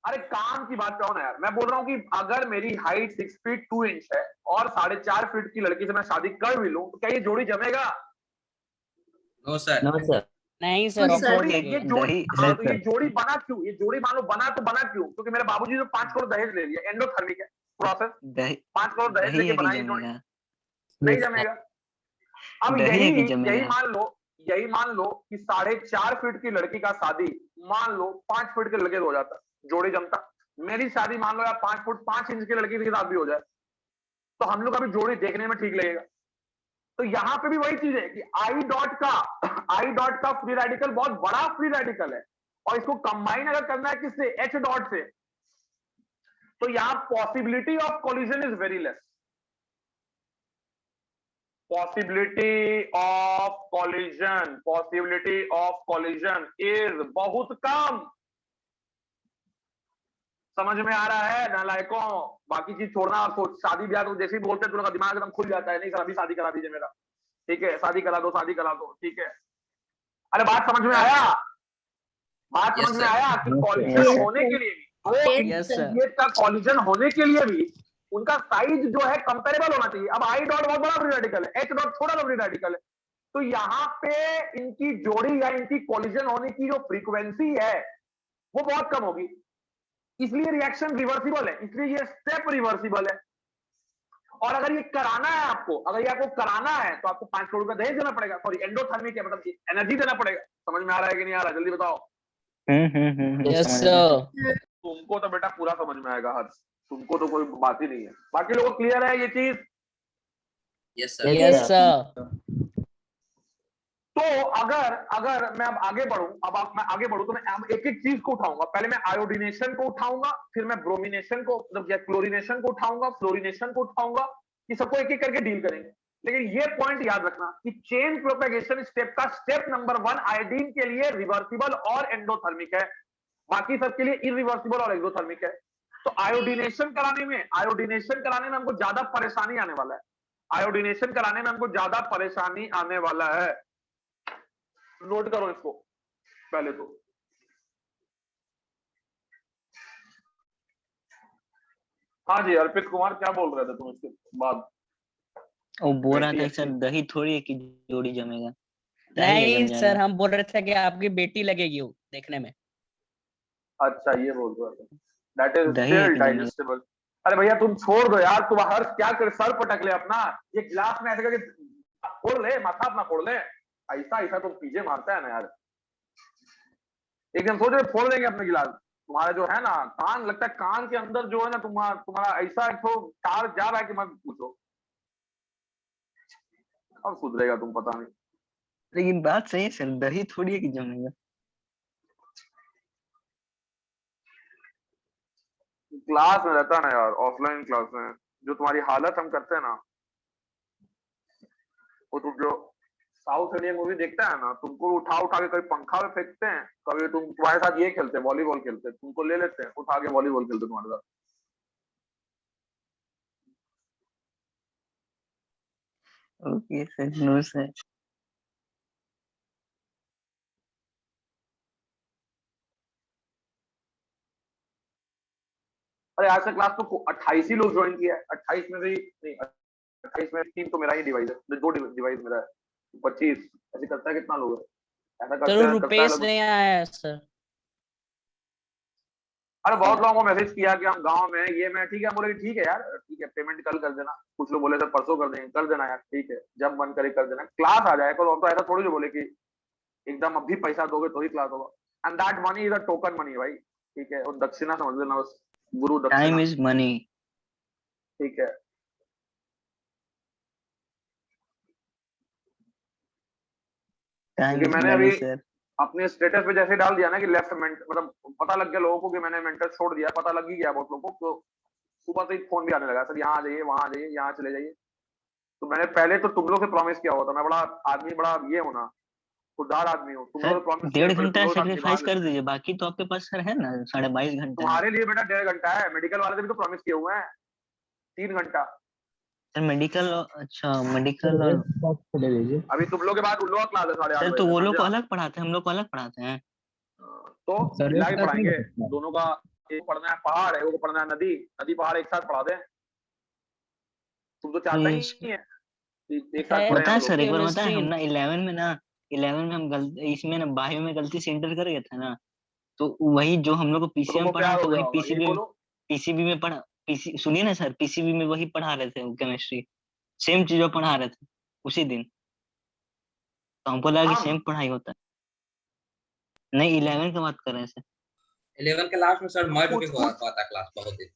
Speaker 1: अरे काम की बात करो ना यार, मैं बोल रहा हूँ कि अगर मेरी हाइट 6 फीट 2 इंच है और 4.5 फीट की लड़की से मैं शादी कर भी लूं, तो क्या ये जोड़ी जमेगा?
Speaker 5: नो सर,
Speaker 3: नहीं सर,
Speaker 7: हाँ, सर।
Speaker 3: awkward
Speaker 1: ये
Speaker 3: लगेगा।
Speaker 1: जोड़ी, हाँ, तो ये जोड़ी बना क्यों? ये जोड़ी मान लो बना क्यों? क्योंकि मेरे बाबूजी ने 5 करोड़ दहेज ले लिया, एंडोथर्मिक है प्रोसेस,
Speaker 2: दही
Speaker 1: 5 करोड़ दहेज
Speaker 2: दही
Speaker 1: लेके
Speaker 2: है कि
Speaker 1: बनाई जोड़ी,
Speaker 2: जमेगा,
Speaker 1: नहीं जमेगा। अब
Speaker 2: दही है कि
Speaker 1: यही
Speaker 2: जमेगा।
Speaker 1: मान लो कि 4.5 फीट की लड़की का शादी मान लो 5 फीट के लड़के से हो जाता, जोड़ी जमता। मेरी शादी मान लो यार 5 फुट 5 इंच के लड़की के साथ भी हो जाए, तो हम लोग का भी जोड़ी देखने में ठीक लगेगा। तो यहाँ पे भी वही चीज है कि आई डॉट का फ्री रेडिकल बहुत बड़ा फ्री रेडिकल है, और इसको कंबाइन अगर करना है किससे, H डॉट से, तो यहाँ possibility of collision is very less, possibility of collision is बहुत कम। समझ में आ रहा है नालायकों? बाकी चीज छोड़ना, आपको शादी ब्याह तो जैसे ही बोलते हैं तो दिमाग एकदम खुल जाता है, नहीं सर अभी शादी करा दीजिए मेरा, ठीक है, शादी करा दो, ठीक है। अरे बात समझ में आया? बात
Speaker 5: Yes,
Speaker 1: समझ में
Speaker 5: sir.
Speaker 1: आया कि
Speaker 2: Yes,
Speaker 1: कॉलिजन
Speaker 7: sir.
Speaker 1: होने के लिए भी, दो
Speaker 3: Yes, sir.
Speaker 1: इंटरमीडिएट का कॉलिजन होने के लिए भी उनका साइज जो है कंपेरेबल होना चाहिए। अब आई डॉट बहुत बड़ा फ्री रेडिकल है, H डॉट छोटा फ्री रेडिकल है, तो यहाँ पे इनकी जोड़ी या इनकी कॉलिजन होने की जो फ्रीक्वेंसी है वो बहुत कम होगी, इसलिए रिएक्शन रिवर्सिबल है, इसलिए ये स्टेप रिवर्सिबल है। और अगर ये कराना है आपको, तो आपको 5 करोड़ का दहेज देना पड़ेगा, सॉरी एंडोथर्मिक है, मतलब एनर्जी देना पड़ेगा। समझ में आ रहा है कि नहीं आ रहा? जल्दी बताओ।
Speaker 3: यस
Speaker 2: समझ गया।
Speaker 3: सर।
Speaker 1: तुमको तो बेटा पूरा समझ में आएगा हर्ष, तुमको तो कोई बात ही नहीं है। बाकी लोगों को क्लियर है ये चीज?
Speaker 5: Yes sir,
Speaker 3: yes sir.
Speaker 1: तो अगर अगर मैं अब आगे बढ़ूं, मैं आगे बढ़ूं तो मैं अब एक एक चीज को उठाऊंगा। पहले मैं आयोडीनेशन को उठाऊंगा, फिर मैं ब्रोमिनेशन को, मतलब क्या, क्लोरीनेशन को उठाऊंगा, फ्लोरीनेशन को उठाऊंगा। ये सबको एक एक करके डील करेंगे। लेकिन ये पॉइंट याद रखना कि चेन प्रोपेगेशन स्टेप का स्टेप नंबर 1 आयोडीन के लिए रिवर्सिबल और एंडोथर्मिक है, बाकी सबके लिए इरिवर्सिबल और एक्सोथर्मिक है। तो आयोडीनेशन कराने में हमको ज्यादा परेशानी आने वाला है। आयोडीनेशन कराने में हमको ज्यादा परेशानी आने वाला है। नोट करो इसको पहले तो। हाँ जी अर्पित कुमार, क्या बोल रहे थे तुम इसके बाद?
Speaker 2: वो बोल रहा
Speaker 1: बेटी
Speaker 2: था
Speaker 1: अच्छी।
Speaker 2: सर दही थोड़ी है कि जोड़ी जमेगा, दही है
Speaker 3: नहीं
Speaker 2: जम
Speaker 3: सर,
Speaker 2: जाएगा।
Speaker 3: हम बोल रहे थे कि आपकी बेटी लगेगी वो देखने में।
Speaker 1: अच्छा ये बोल रहे थे, दैट इज
Speaker 2: दही है
Speaker 1: स्टिल
Speaker 2: कि जमेगा।
Speaker 1: डाइजेस्टेबल। अरे भैया तुम छोड़ दो यार, तुम हर क्या कर, सर पटक ले अपना, ये गिलास में ऐसे करके फोड़ ले, माथा अपना फोड़ ले, ऐसा ऐसा तुम पीछे मारता है ना यार। एक दिन सोचो फोड़ देंगे अपने गिलास। तुम्हारा जो है ना कान, लगता है कान के अंदर जो है ना तुम्हारा ऐसा एक तो तार जा रहा है कि मत पूछो। अब सुधरेगा तुम, पता नहीं।
Speaker 2: लेकिन बात सही है सर, दही थोड़ी है कि जमेगा।
Speaker 1: क्लास में रहता ना यार, ऑफलाइन क्लास में जो तुम्हारी हालत हम करते हैं ना, वो तुम जो साउथ इंडियन मूवी देखता है ना, तुमको उठा उठा के कभी पंखा में फेंकते हैं, कभी तुम्हारे साथ ये खेलते हैं, वॉलीबॉल खेलते हैं, तुमको ले लेते हैं उठा के, वॉलीबॉल खेलते हैं तुम्हारे साथ।
Speaker 2: Okay sir, no sir.
Speaker 1: अरे आज से क्लास तो 28 ही लोग ज्वाइन किया है। 28 में भी नहीं, 28 में 3 तो मेरा ही डिवाइस है, 2 डिवाइस मेरा है, 25 ऐसे करता है। कितना लोग है ऐसा
Speaker 3: चलो
Speaker 1: करता है
Speaker 3: रुपेश
Speaker 1: लोग।
Speaker 3: नहीं आया है सर।
Speaker 1: अरे बहुत लोगों को मैसेज किया कि हम गांव में ये मैं, ठीक है, बोले ठीक है यार, ठीक है पेमेंट कल कर देना। कुछ लोग बोले सर परसों कर देंगे, कर देना यार, ठीक है जब मन करे कर देना, क्लास आ जाए। तो हम तो ऐसा थोड़ी जो बोले कि एकदम अभी पैसा दोगे तो ही क्लास होगा। And that money is a token money भाई, ठीक है, और दक्षिणा समझ लेना, बस गुरु दक्षिणा,
Speaker 2: टाइम इज मनी।
Speaker 1: ठीक है।
Speaker 2: टाइम
Speaker 1: क्योंकि
Speaker 2: इज
Speaker 1: मैंने
Speaker 2: मनी
Speaker 1: अभी
Speaker 2: सर।
Speaker 1: अपने स्टेटस पे जैसे डाल दिया ना कि लेफ्ट मतलब पता लग गया लोगों को कि मैंने मेंटर छोड़ दिया, पता लग ही गया बहुत लोगों को। तो सुबह से ही फोन भी आने लगा, सर यहाँ आ जाइए, वहां आ जाइए, यहाँ चले जाइए। तो मैंने पहले तो तुम लोग से प्रॉमिस किया हुआ था, मैं बड़ा आदमी, बड़ा ये हूँ ना, खुददार आदमी हूँ। तुम लोग
Speaker 2: सर
Speaker 1: से प्रॉमिस किया,
Speaker 2: 1.5
Speaker 1: फिर तुम
Speaker 2: घंटा
Speaker 1: लोग के साथ निभा
Speaker 2: सेक्रीफाइस कर
Speaker 1: लेते।
Speaker 2: दीजिए, बाकी तो आपके पास सर है ना 22.5 घंटा है।
Speaker 1: तुम्हारे लिए बेटा 1.5 घंटा है, मेडिकल वाले से भी तो प्रॉमिस किए हुए हैं 3 घंटा।
Speaker 2: सर मेडिकल, अच्छा मेडिकल और
Speaker 1: अभी तुम लोग के बाद उन लोगों का क्लास है 8:30
Speaker 2: सर,
Speaker 1: बजे
Speaker 2: तो
Speaker 1: से,
Speaker 2: वो लोग को
Speaker 1: समझा?
Speaker 2: अलग पढ़ाते हैं, हम लोग को अलग पढ़ाते हैं।
Speaker 1: तो मिला के पढ़ाएंगे दोनों का। एक पढ़ना है पहाड़ है, वो पढ़ना है नदी, नदी पहाड़ एक साथ पढ़ा दें। तुम तो चाहता ही नहीं है एक साथ पढ़े
Speaker 2: पता
Speaker 1: हम
Speaker 2: है
Speaker 1: लोग।
Speaker 2: सर, एक बार पता है
Speaker 3: केमिस्ट्री
Speaker 2: हम ना 11 में ना, 11 में हम इसमें ना बायो में गलती से इंटर कर गए थे ना, तो वही जो हम लोग को पीसीएम
Speaker 1: तुमको
Speaker 2: पढ़ा
Speaker 1: प्यार
Speaker 2: तो
Speaker 1: हो गया
Speaker 2: वही
Speaker 1: होगा, यही बोलो।
Speaker 2: पीसीबी में पढ़ा। पीसी सुनिए ना सर, पीसीबी में वही पढ़ा रहे थे केमिस्ट्री, सेम चीजों पढ़ा रहे थे उसी दिन। तो हमको लगा कि सेम पढ़ाई होता है। नहीं 11 की बात कर रहे हैं सर।
Speaker 5: 11 के लास्ट में सर मर्ज भी
Speaker 1: कुछ
Speaker 5: हुआ
Speaker 1: कुछ
Speaker 5: था क्लास बहुत दिन।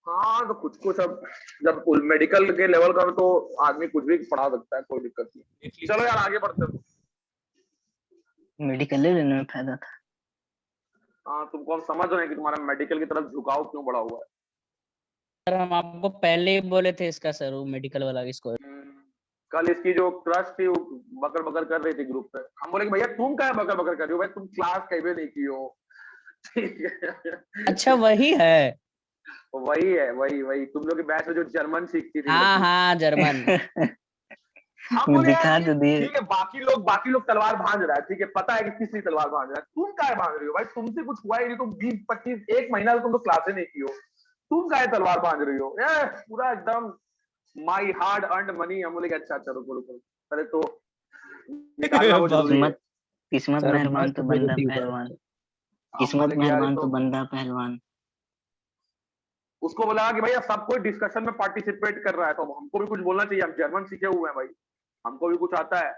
Speaker 1: हाँ तो कुछ कुछ अब जब मेडिकल के लेवल का तो आदमी कुछ भी पढ़ा सकता है, कोई दिक्कत नहीं। चलो यार आगे बढ़ते हैं।
Speaker 2: मेडिकल ले लेने में फायदा था।
Speaker 1: हाँ तुमको हम समझ रहे हैं कि तुम्हारा मेडिकल की तरफ झुकाव क्यों बढ़ा हुआ है।
Speaker 3: सर हम आपको पहले ही बोले थे इसका सर, वो मेडिकल वाला इसको।
Speaker 1: कल इसकी जो क्रश थी वो बकर बकर कर रही थी ग्रुप पे। हम बोले कि भैया तुम क्या बकर बकर कर रही हो भाई, तुम क्लास कहीं नहीं की हो। ठीक है
Speaker 3: अच्छा वही है।
Speaker 1: वही है, वही तुम लोग के बैच में जो जर्मन सीखती थी
Speaker 3: हाँ
Speaker 1: लड़की।
Speaker 3: हाँ जर्मन।
Speaker 1: हम बोले
Speaker 2: दिखा
Speaker 1: यार
Speaker 2: तो दिए।
Speaker 1: ठीक है, बाकी लोग तलवार भांज रहा है, ठीक है, पता है कि किसने तलवार भांज रहा है, तुम क्या भांज रही हो भाई? तुमसे कुछ हुआ ही नहीं, तुम 20-25 1 महीना तुम तो क्लासे नहीं की हो, तुम क्या तलवार भांज रही हो? पूरा एकदम माई हार्ड अर्न्ड मनी। हम बोले अच्छा अच्छा रुको रुको, पहले तो निकालना वो जरूरी है।
Speaker 2: किस्मत मेहरबान तो बंदा पहलवान,
Speaker 1: हम
Speaker 2: किस्मत
Speaker 1: बोले कि यार
Speaker 2: मेहरबान
Speaker 1: तो
Speaker 2: तो बंदा पहलवान।
Speaker 1: उसको बोला कि भैया सब कोई डिस्कशन में पार्टिसिपेट कर रहा है, तो हमको भी कुछ बोलना चाहिए, हम जर्मन सीखे हुए हैं भाई, हमको भी कुछ आता है।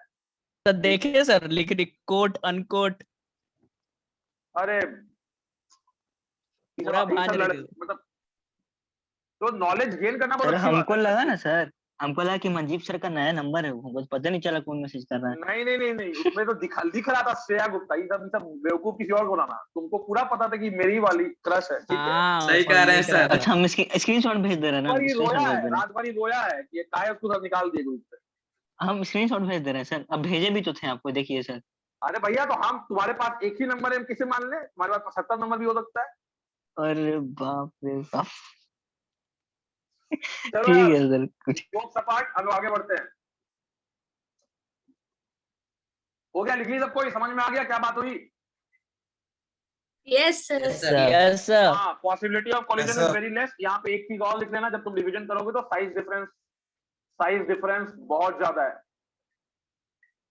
Speaker 3: सर देखिए सर लिख दी कोट अनकोट।
Speaker 1: अरे
Speaker 3: पूरा भांज रही थी।
Speaker 1: मतलब तो नॉलेज गेन करना बहुत
Speaker 2: सर
Speaker 1: अच्छी बात
Speaker 2: हमको
Speaker 1: है।
Speaker 2: लगा ना सर, हमको लगा कि मनजीत सर का नया नंबर है, हमको पता नहीं चला कौन मैसेज कर रहा है।
Speaker 1: नहीं नहीं नहीं नहीं, उसमें तो दिख रहा था श्रेया गुप्ता। ये सब बेवकूफ किसी और को ना, तुमको पूरा पता था कि मेरी वाली क्रश है, ठीक है।
Speaker 3: हाँ
Speaker 5: सही कह रहे हैं सर।
Speaker 2: अच्छा हम स्क्रीनशॉट भेज दे रहे हैं ना,
Speaker 1: पर ये
Speaker 2: स्क्रीनशॉट
Speaker 1: रोया
Speaker 2: भेज
Speaker 1: है,
Speaker 2: दे रहे हैं।
Speaker 1: राजवारी रोया है कि ये काय उसको सब निकाल दिए ग्रुप से।
Speaker 2: हम स्क्रीनशॉट भेज दे रहे हैं सर, अब भेजे भी तो थे आपको, देखिए सर।
Speaker 1: अरे भैया तो हम तुम्हारे पास एक ही नंबर है, हम किसे मान ले? हमारे पास 75 नंबर भी हो सकता है।
Speaker 2: अरे बाप रे बाप।
Speaker 1: चलो
Speaker 2: ठीक
Speaker 1: यार,
Speaker 2: है सर, कुछ
Speaker 1: जोक सपाट, अब आगे बढ़ते हैं। हो गया, लिख ली सबको? ये समझ में आ गया क्या बात हुई?
Speaker 7: Yes sir.
Speaker 5: Yes, sir.
Speaker 3: Yes
Speaker 1: हाँ, possibility of collision
Speaker 9: Yes,
Speaker 1: is
Speaker 9: sir.
Speaker 1: Very less. यहाँ पे एक चीज और लिख लेना, जब तुम डिवीजन करोगे तो साइज डिफरेंस बहुत ज्यादा है।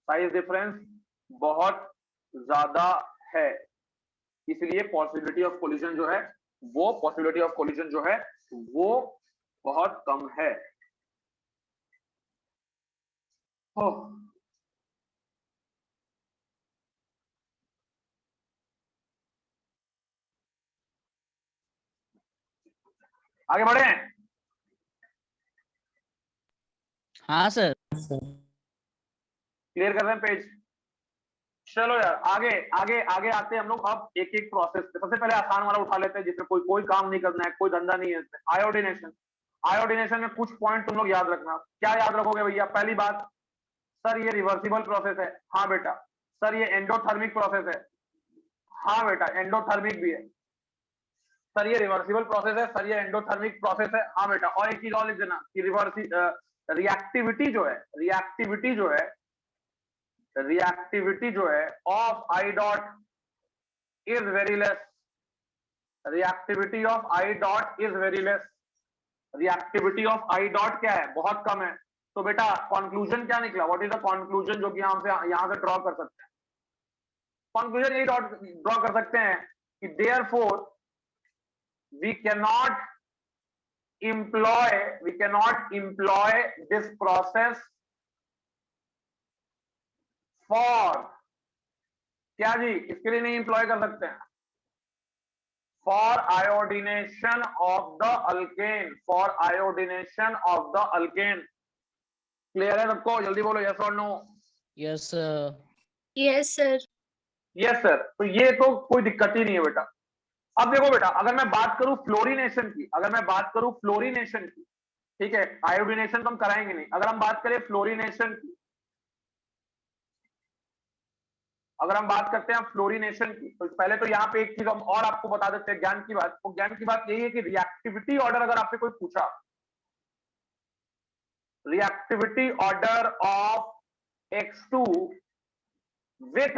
Speaker 1: साइज डिफरेंस बहुत ज्यादा है, इसलिए पॉसिबिलिटी ऑफ कोलिजन जो है वो बहुत कम है। ओह, आगे बढ़े।
Speaker 3: हाँ सर।
Speaker 1: क्लियर कर रहे हैं पेज? चलो यार, आगे आगे आगे आते हैं हम लोग। अब एक एक प्रोसेस पे सबसे पहले आसान वाला उठा लेते हैं, जिसमें कोई काम नहीं करना है, कोई धंधा नहीं है। आयोडीनेशन। आयोडीनेशन में कुछ पॉइंट तुम लोग याद रखना। क्या याद रखोगे भैया? पहली बात, सर ये रिवर्सिबल प्रोसेस है। हाँ बेटा। सर ये एंडोथर्मिक प्रोसेस है। हाँ बेटा, एंडोथर्मिक भी है। सर ये रिवर्सिबल प्रोसेस है। सर ये एंडोथर्मिक प्रोसेस है। हाँ बेटा। और एक चीज और लिख देना कि रिएक्टिविटी जो है of I dot is very less. Reactivity of I dot is very less. Reactivity of I dot क्या है? बहुत कम है। तो बेटा कंक्लूजन क्या निकला? व्हाट इज द कंक्लूजन जो कि यहां से ड्रॉ कर सकते हैं? कंक्लूजन यही ड्रॉ कर सकते हैं कि therefore we cannot employ this process for, क्या जी, किसके लिए नहीं इंप्लॉय कर सकते हैं? For iodination of the alkane. For iodination of the alkane. Clear है सबको? जल्दी बोलो यस और no.
Speaker 3: Yes sir.
Speaker 7: Yes sir.
Speaker 1: Yes sir. तो ये तो कोई दिक्कत ही नहीं है बेटा। अब देखो बेटा, अगर मैं बात करूं फ्लोरीनेशन की, ठीक है, आयोडीनेशन तो हम कराएंगे नहीं। अगर हम बात करें फ्लोरीनेशन की, अगर हम बात करते हैं फ्लोरीनेशन की, तो पहले तो यहाँ पे एक चीज हम और आपको बता देते हैं, ज्ञान की बात। तो ज्ञान की बात यही है कि रिएक्टिविटी ऑर्डर अगर आपसे कोई पूछा, reactivity order of X2 with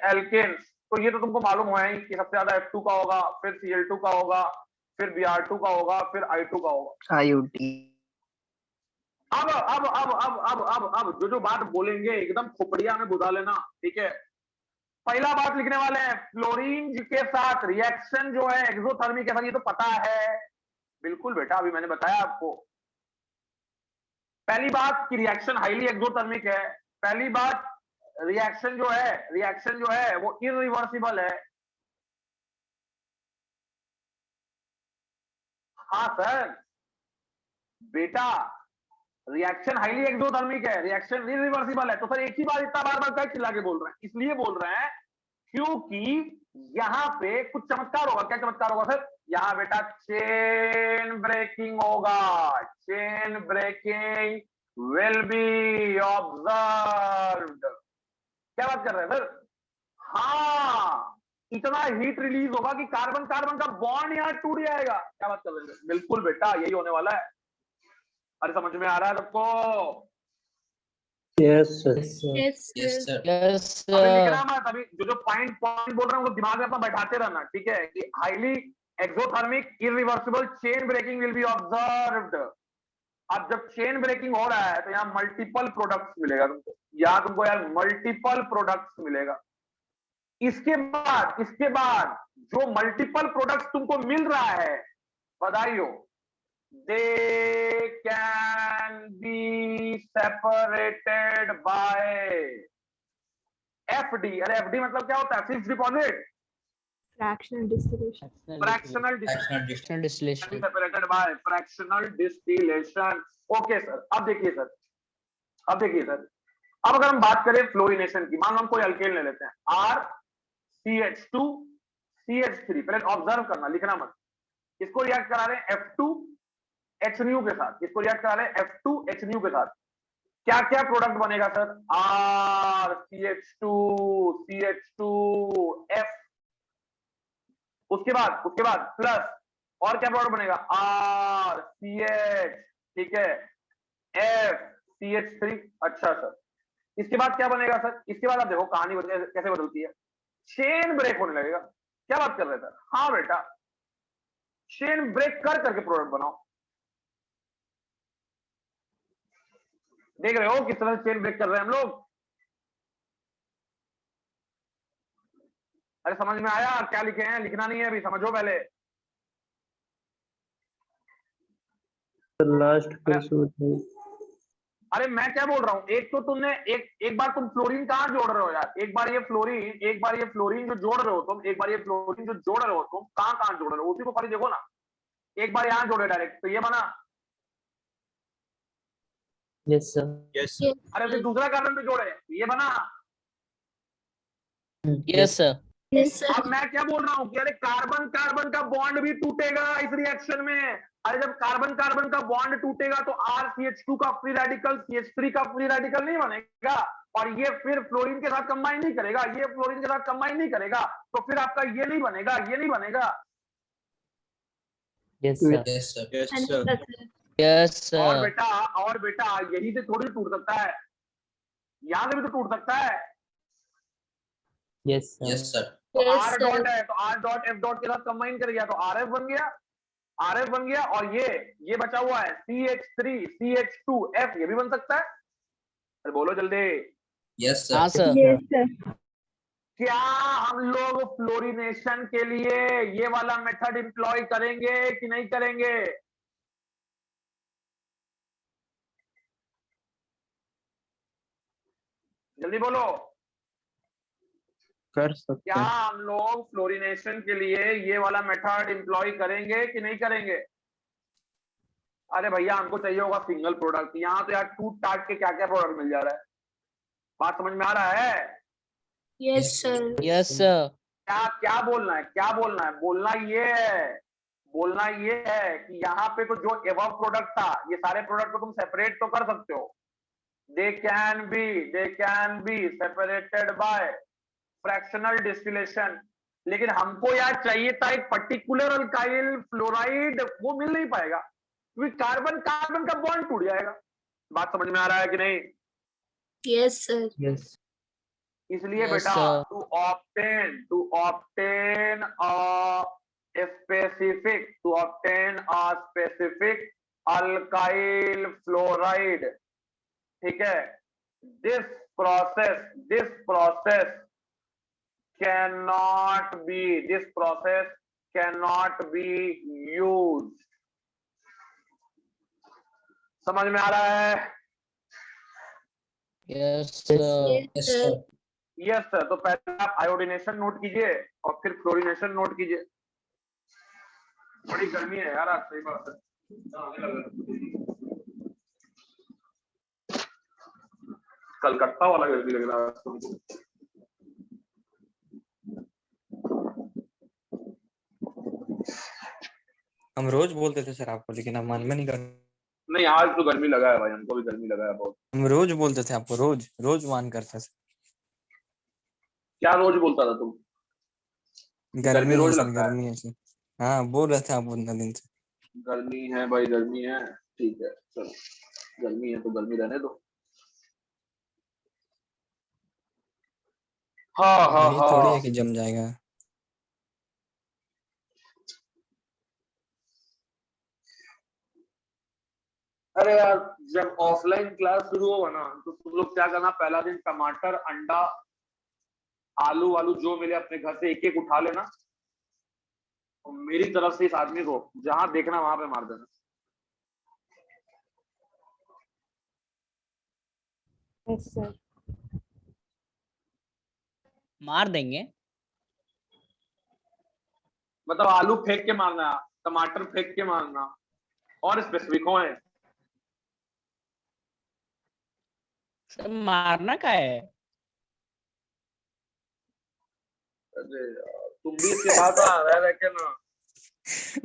Speaker 1: alkanes, तो ये तो तुमको मालूम हुआ है कि सबसे ज्यादा F2 का होगा, फिर Cl2 का होगा, फिर Br2 का होगा, फिर I2 का होगा।
Speaker 2: आईओटी।
Speaker 1: अब जो बात बोलेंगे एकदम खोपड़िया में बुझा लेना, ठीक है। पहला बात लिखने वाले हैं, फ्लोरीन के साथ रिएक्शन जो है एक्सोथर्मिक है। ये तो पता है, बिल्कुल बेटा, अभी मैंने बताया आपको। पहली बात कि रिएक्शन हाईली एक्सोथर्मिक है। पहली बात, रिएक्शन जो है वो इरिवर्सिबल है। हाँ सर बेटा, रिएक्शन हाईली एक्सोथर्मिक है, रिएक्शन इरिवर्सिबल है। तो सर एक ही बात इतना बार क्या चिल्ला के बोल रहे हैं? इसलिए बोल रहे हैं क्योंकि यहां पे कुछ चमत्कार होगा। क्या चमत्कार होगा सर? यहां बेटा चेन ब्रेकिंग होगा। Chain breaking will be observed. क्या बात कर रहे हैं सर? हाँ, इतना हीट रिलीज होगा कि कार्बन कार्बन का बॉन्ड यहां टूट जाएगा। क्या बात कर रहे हैं? बिल्कुल बेटा, यही होने वाला है। अरे समझ में आ रहा है सबको?
Speaker 8: Yes sir.
Speaker 7: Yes
Speaker 5: yes
Speaker 7: sir.
Speaker 5: Sir.
Speaker 3: Yes
Speaker 1: अभी लिखना
Speaker 3: सर।
Speaker 1: मत, अभी जो पॉइंट बोल रहा हूँ वो दिमाग में अपना बैठाते रहना, ठीक है। कि highly exothermic irreversible chain breaking will be observed. अब जब चेन ब्रेकिंग हो रहा है तो यहाँ मल्टीपल प्रोडक्ट्स मिलेगा तुमको। यहाँ तुमको यार मल्टीपल प्रोडक्ट्स मिलेगा। इसके बाद जो मल्टीपल प्रोडक्ट्स तुमको मिल रहा है, बधाई हो, they can be separated by FD। अरे FD मतलब क्या होता है? Fixed deposit.
Speaker 7: Fractional distillation.
Speaker 1: Fractional
Speaker 3: Fractional distillation.
Speaker 1: Separated by fractional distillation. Okay sir, अब देखिए सर, अब अगर हम बात करें फ्लोरिनेशन की, मान लो हम कोई अल्केन ले लेते हैं, R CH2CH3, पहले ऑब्जर्व करना, लिखना मत। इसको रिएक्ट करा रहे हैं F2H के साथ, इसको रिएक्ट करा रहे हैं F2H के साथ, क्या क्या प्रोडक्ट बनेगा सर? RCH2CH2F, उसके बाद प्लस और क्या प्रोडक्ट बनेगा? RCH, ठीक है, FCH3। अच्छा सर, इसके बाद क्या बनेगा सर? इसके बाद आप देखो कहानी कैसे बदलती है, चेन ब्रेक होने लगेगा। क्या बात कर रहे थे? हाँ बेटा, चेन ब्रेक कर करके प्रोडक्ट बनाओ। देख रहे हो किस तरह से चेन ब्रेक कर रहे हैं हम लोग? अरे समझ में आया क्या लिखे हैं? लिखना नहीं है अभी, समझो पहले।
Speaker 8: लास्ट
Speaker 1: अरे मैं क्या बोल रहा हूं, एक तो तुमने एक बार तुम फ्लोरीन कहां जोड़ रहे हो यार? एक बार ये फ्लोरीन जो जोड़ रहे हो तुम, कहां जोड़ रहे हो? उसी को पढ़ी देखो ना। एक बार यहां जोड़े डायरेक्ट, तो ये बना।
Speaker 8: Yes sir.
Speaker 1: अरे फिर दूसरा कार्बन भी जोड़े, ये बना।
Speaker 3: Yes sir.
Speaker 7: Yes sir.
Speaker 1: अब मैं क्या बोल रहा हूँ कि अरे कार्बन कार्बन का बॉन्ड भी टूटेगा इस रिएक्शन में। अरे जब कार्बन कार्बन का बॉन्ड टूटेगा तो RCH2 का फ्री रेडिकल CH3 का फ्री रेडिकल नहीं बनेगा, और ये फिर फ्लोरीन के साथ कंबाइन नहीं करेगा, तो फिर आपका ये नहीं बनेगा।
Speaker 8: Yes sir.
Speaker 3: Yes sir.
Speaker 1: और बेटा यही से थोड़ी टूट सकता है, यहां से भी तो टूट सकता है।
Speaker 8: Yes sir.
Speaker 1: तो
Speaker 7: Yes,
Speaker 1: R
Speaker 7: sir.
Speaker 1: डॉट है तो R डॉट F डॉट के साथ कंबाइन कर गया तो RF बन गया, और ये बचा हुआ है CH3CH2F, ये भी बन सकता है। अरे बोलो जल्दी।
Speaker 5: यस
Speaker 3: हाँ
Speaker 5: सर।
Speaker 3: सर।
Speaker 7: Yes sir.
Speaker 1: क्या हम लोग फ्लोरिनेशन के लिए ये वाला मेथड इंप्लॉय करेंगे कि नहीं करेंगे? जल्दी बोलो।
Speaker 8: कर सकते
Speaker 1: क्या
Speaker 8: हैं।
Speaker 1: हम लोग फ्लोरिनेशन के लिए ये वाला मेथड इंप्लॉय करेंगे कि नहीं करेंगे? अरे भैया हमको चाहिए होगा सिंगल प्रोडक्ट, यहाँ तो यार टूट टाट के क्या क्या प्रोडक्ट मिल जा रहा है। बात समझ में आ रहा है?
Speaker 7: Yes sir.
Speaker 3: Yes sir.
Speaker 1: क्या बोलना है? बोलना ये है कि यहाँ पे तो जो एवव प्रोडक्ट था, ये सारे प्रोडक्ट को तुम सेपरेट तो कर सकते हो, they can be separated by fractional distillation, लेकिन हमको यार चाहिए था एक पर्टिकुलर अल्काइल फ्लोराइड, वो मिल नहीं पाएगा क्योंकि कार्बन कार्बन का बॉन्ड टूट जाएगा। बात समझ में आ रहा है कि नहीं?
Speaker 7: Yes sir.
Speaker 8: यस।
Speaker 1: इसलिए
Speaker 3: Yes,
Speaker 1: बेटा
Speaker 3: sir.
Speaker 1: To obtain a specific alkyl fluoride, ठीक है, this process cannot be used। समझ में आ रहा है?
Speaker 3: Yes sir.
Speaker 7: Yes sir.
Speaker 1: Yes sir. तो पहले आप आयोडीनेशन नोट कीजिए और फिर फ्लोरिनेशन नोट कीजिए। बड़ी गर्मी है यार आज, सही बात है। कलकत्ता वाला गर्मी लग रहा है।
Speaker 10: हम रोज बोलते थे सर आपको, लेकिन आप मन में नहीं कर।
Speaker 1: नहीं आज तो गर्मी लगा है भाई, हमको भी गर्मी लगा है बहुत।
Speaker 10: हम रोज बोलते थे आपको, रोज मान करते थे।
Speaker 1: क्या रोज बोलता था तुम?
Speaker 10: गर्मी है
Speaker 1: रोज
Speaker 10: सर,
Speaker 1: लगता है।
Speaker 10: गर्मी है सर। हाँ बोल रहे थे आप उतना दिन से।
Speaker 1: गर्मी है भाई, गर्मी है, ठीक है चलो, गर्मी है तो गर्मी रहने दो। हाँ
Speaker 10: ये थोड़ी है कि जम जाएगा।
Speaker 1: अरे यार जब ऑफलाइन क्लास शुरू होगा ना तो तुम लोग क्या करना, पहला दिन टमाटर अंडा आलू वालू जो मिले अपने घर से एक एक उठा लेना, और मेरी तरफ से इस आदमी को जहां देखना वहां पे मार देना।
Speaker 7: Yes sir.
Speaker 3: मार देंगे।
Speaker 1: मतलब आलू फेंक के मारना, टमाटर फेंक के मारना, और स्पेसिफिक हो है।
Speaker 3: सर मारना का है?
Speaker 1: अरे यार, तुम भी इसके साथ रह के ना।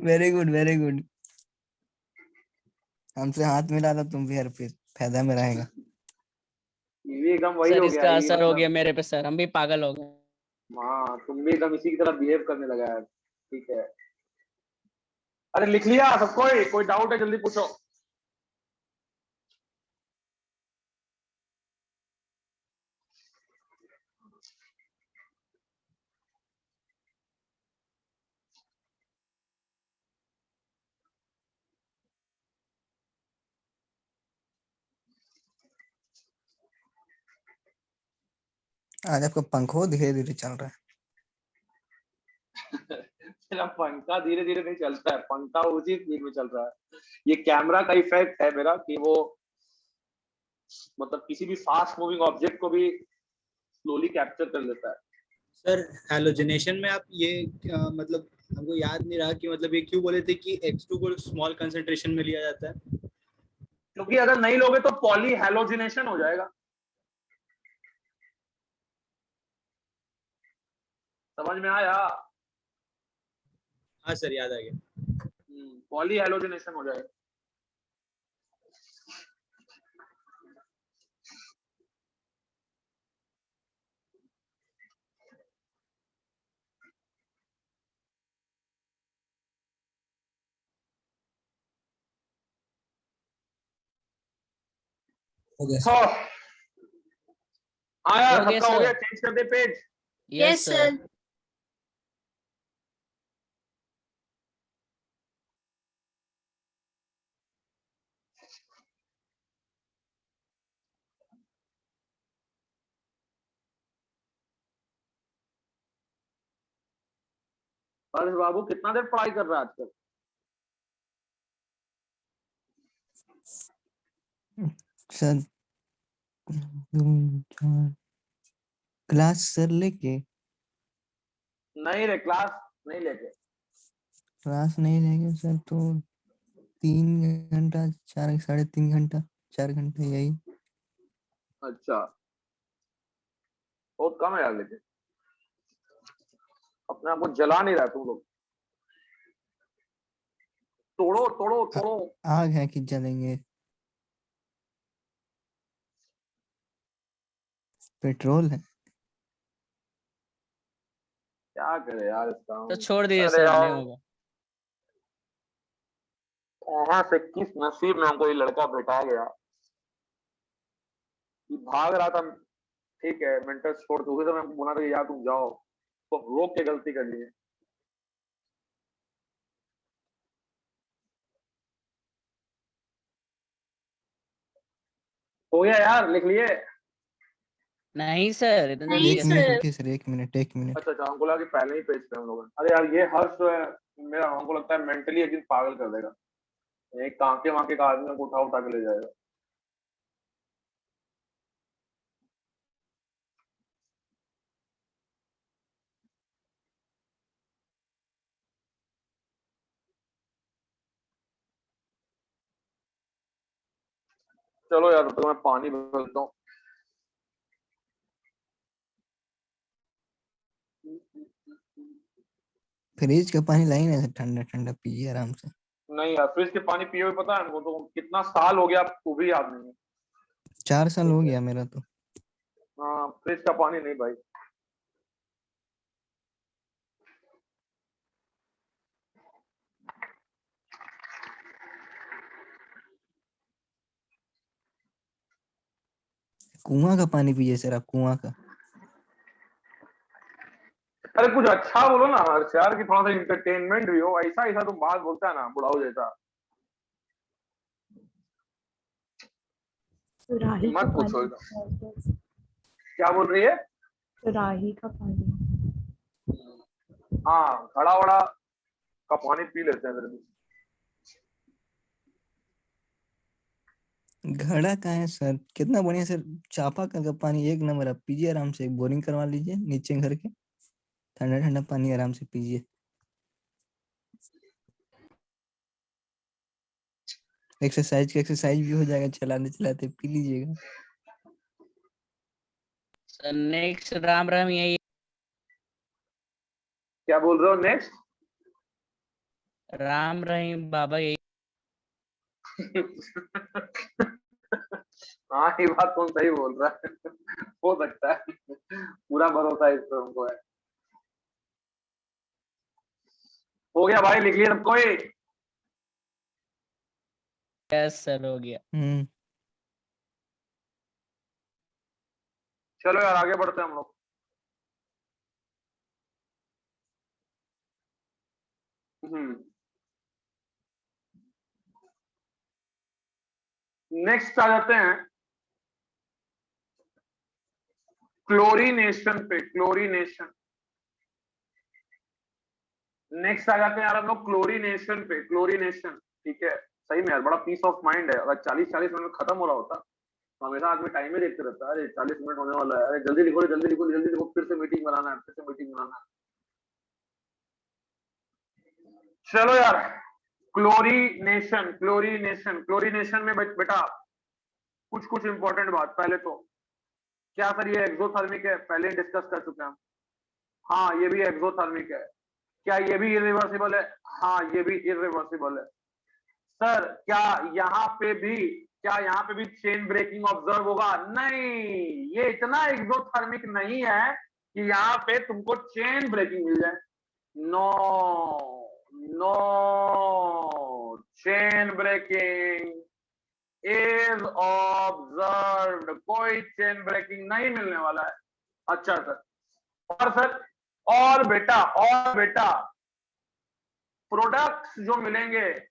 Speaker 11: Very good very good. हमसे हाथ मिला तो तुम भी हर फिर फायदा में रहेगा।
Speaker 1: ये भी एकदम वही
Speaker 3: सर
Speaker 1: हो गया,
Speaker 3: इसका
Speaker 1: ये
Speaker 3: असर हो
Speaker 1: मतलब
Speaker 3: गया मेरे पे सर, हम भी पागल हो गए।
Speaker 1: हाँ, तुम भी एकदम इसी की तरह बिहेव करने लगा है। ठीक है, अरे लिख लिया सबको? कोई डाउट है जल्दी पूछो।
Speaker 11: आज आपका पंखो धीरे धीरे चल रहा है।
Speaker 1: मेरा पंखा धीरे धीरे नहीं चलता है, पंखा उसी स्पीड में चल रहा है। ये कैमरा का इफेक्ट है मेरा कि वो मतलब किसी भी फास्ट मूविंग ऑब्जेक्ट को भी स्लोली कैप्चर कर लेता है।
Speaker 12: सर हैलोजिनेशन में आप ये मतलब हमको याद नहीं रहा कि मतलब ये क्यों बोले थे कि X2 को स्मॉल कंसंट्रेशन में लिया जाता है?
Speaker 1: क्योंकि अगर नहीं लोगे तो पॉली हैलोजिनेशन हो जाएगा। समझ में आया?
Speaker 12: हाँ सर, याद आ गया।
Speaker 1: पॉली हैलोजिनेशन हो जाएगा। हाँ यार,
Speaker 3: हो गया
Speaker 1: सबका हो
Speaker 3: सर।
Speaker 1: गया, चेंज कर दे पेज।
Speaker 7: Yes sir.
Speaker 1: हर्ष बाबू कितना देर पढ़ाई कर रहा है आजकल?
Speaker 11: सर क्लास सर लेके
Speaker 1: नहीं रे, क्लास नहीं लेके।
Speaker 11: क्लास नहीं लेंगे सर तो 3 घंटा 3.5 घंटा 4 घंटे यही।
Speaker 1: अच्छा, बहुत कम है यार, लेकिन अपने आप को जला नहीं रहा तुम लोग। तोड़ो तोड़ो तोड़ो।
Speaker 11: आग है कि जलेंगे? पेट्रोल है।
Speaker 1: क्या करे यार इसका
Speaker 3: तो छोड़ दीजिए
Speaker 1: अरे
Speaker 3: सर,
Speaker 1: यार,
Speaker 3: नहीं होगा।
Speaker 1: कहाँ से किस नसीब में हमको ये लड़का भेटा गया। ये भाग रहा था, ठीक है, मेंटल स्पोर्ट उसी समय हमको बोला था कि यार तुम जाओ, तो रोक के गलती कर लिए। हो गया यार, लिख लिए?
Speaker 3: नहीं सर, इतना
Speaker 7: नहीं
Speaker 3: जल्दी
Speaker 11: एक मिनट
Speaker 7: सर।
Speaker 11: रुकिए सर, 1 मिनट 1 मिनट।
Speaker 1: अच्छा अच्छा, हमको लगा कि पहले ही पेज पे हम लोग। अरे यार, ये हर्ष जो है मेरा, हमको लगता है मेंटली एक दिन पागल कर देगा। एक कांके वाके का आदमी को उठा उठा के ले जाएगा। चलो यार, तो मैं पानी भरता हूँ।
Speaker 11: फ्रिज का पानी लाई ना सर, ठंडा ठंडा पीजिए आराम से।
Speaker 1: नहीं यार, फ्रिज के पानी पिए हुए पता है वो तो कितना साल हो गया, वो भी याद नहीं है।
Speaker 11: 4 साल हो गया मेरा तो।
Speaker 1: हाँ, फ्रिज का पानी नहीं भाई।
Speaker 11: कुआं का पानी पीजिए सर आप, कुआं का।
Speaker 1: अरे कुछ अच्छा बोलो ना हर्ष यार, कि थोड़ा सा इंटरटेनमेंट भी हो। ऐसा ऐसा तुम बात बोलता है ना बुढ़ाऊ जैसा।
Speaker 13: सुराही का
Speaker 1: मत पूछो।
Speaker 13: पानी।
Speaker 1: क्या बोल रही है?
Speaker 13: सुराही का पानी।
Speaker 1: हाँ, घड़ा वड़ा का पानी पी लेते हैं फिर भी।
Speaker 11: घड़ा का है सर, कितना बढ़िया सर। चापाकल का पानी एक नंबर, आप पीजिए आराम से। बोरिंग करवा लीजिए नीचे घर के, ठंडा ठंडा पानी आराम से पीजिए। एक्सरसाइज भी हो जाएगा, चलाते चलाते पी लीजिएगा।
Speaker 3: सर नेक्स्ट राम राम यही
Speaker 1: क्या बोल रहे हो नेक्स्ट?
Speaker 3: राम रहीम बाबा यही
Speaker 1: हाँ ये बात कौन सही बोल रहा है। हो सकता है, पूरा भरोसा इस पे हमको है। हो गया भाई, लिख लिया सब कोई?
Speaker 3: यस सर हो गया।
Speaker 1: चलो यार आगे बढ़ते हैं हम लोग। नेक्स्ट आ जाते हैं क्लोरीनेशन पे। क्लोरीनेशन नेक्स्ट आ जाते हैं यार हम लोग क्लोरीनेशन पे। क्लोरीनेशन ठीक है, सही में यार बड़ा पीस ऑफ माइंड है। अगर 40-40 मिनट में खत्म हो रहा होता तो हमेशा आदमी टाइम में देखते रहता है। अरे 40 मिनट होने वाला है, अरे जल्दी लिखो जल्दी लिखो जल्दी लिखो, फिर से मीटिंग बनाना है, फिर से मीटिंग बनाना है। चलो यार क्लोरीनेशन। क्लोरीनेशन क्लोरीनेशन में बेटा कुछ कुछ इंपॉर्टेंट बात। पहले तो क्या सर ये एक्सोथर्मिक है? पहले डिस्कस कर चुके हैं हम। हाँ ये भी एक्सोथर्मिक है। क्या ये भी इरिवर्सिबल है? हाँ ये भी इरिवर्सिबल है। सर क्या यहाँ पे भी चेन ब्रेकिंग ऑब्जर्व होगा? नहीं, ये इतना एक्सोथर्मिक नहीं है कि यहाँ पे तुमको चेन ब्रेकिंग मिल जाए। No no, chain breaking is observed, कोई चेन ब्रेकिंग नहीं मिलने वाला है। अच्छा सर, और सर और बेटा प्रोडक्ट्स जो मिलेंगे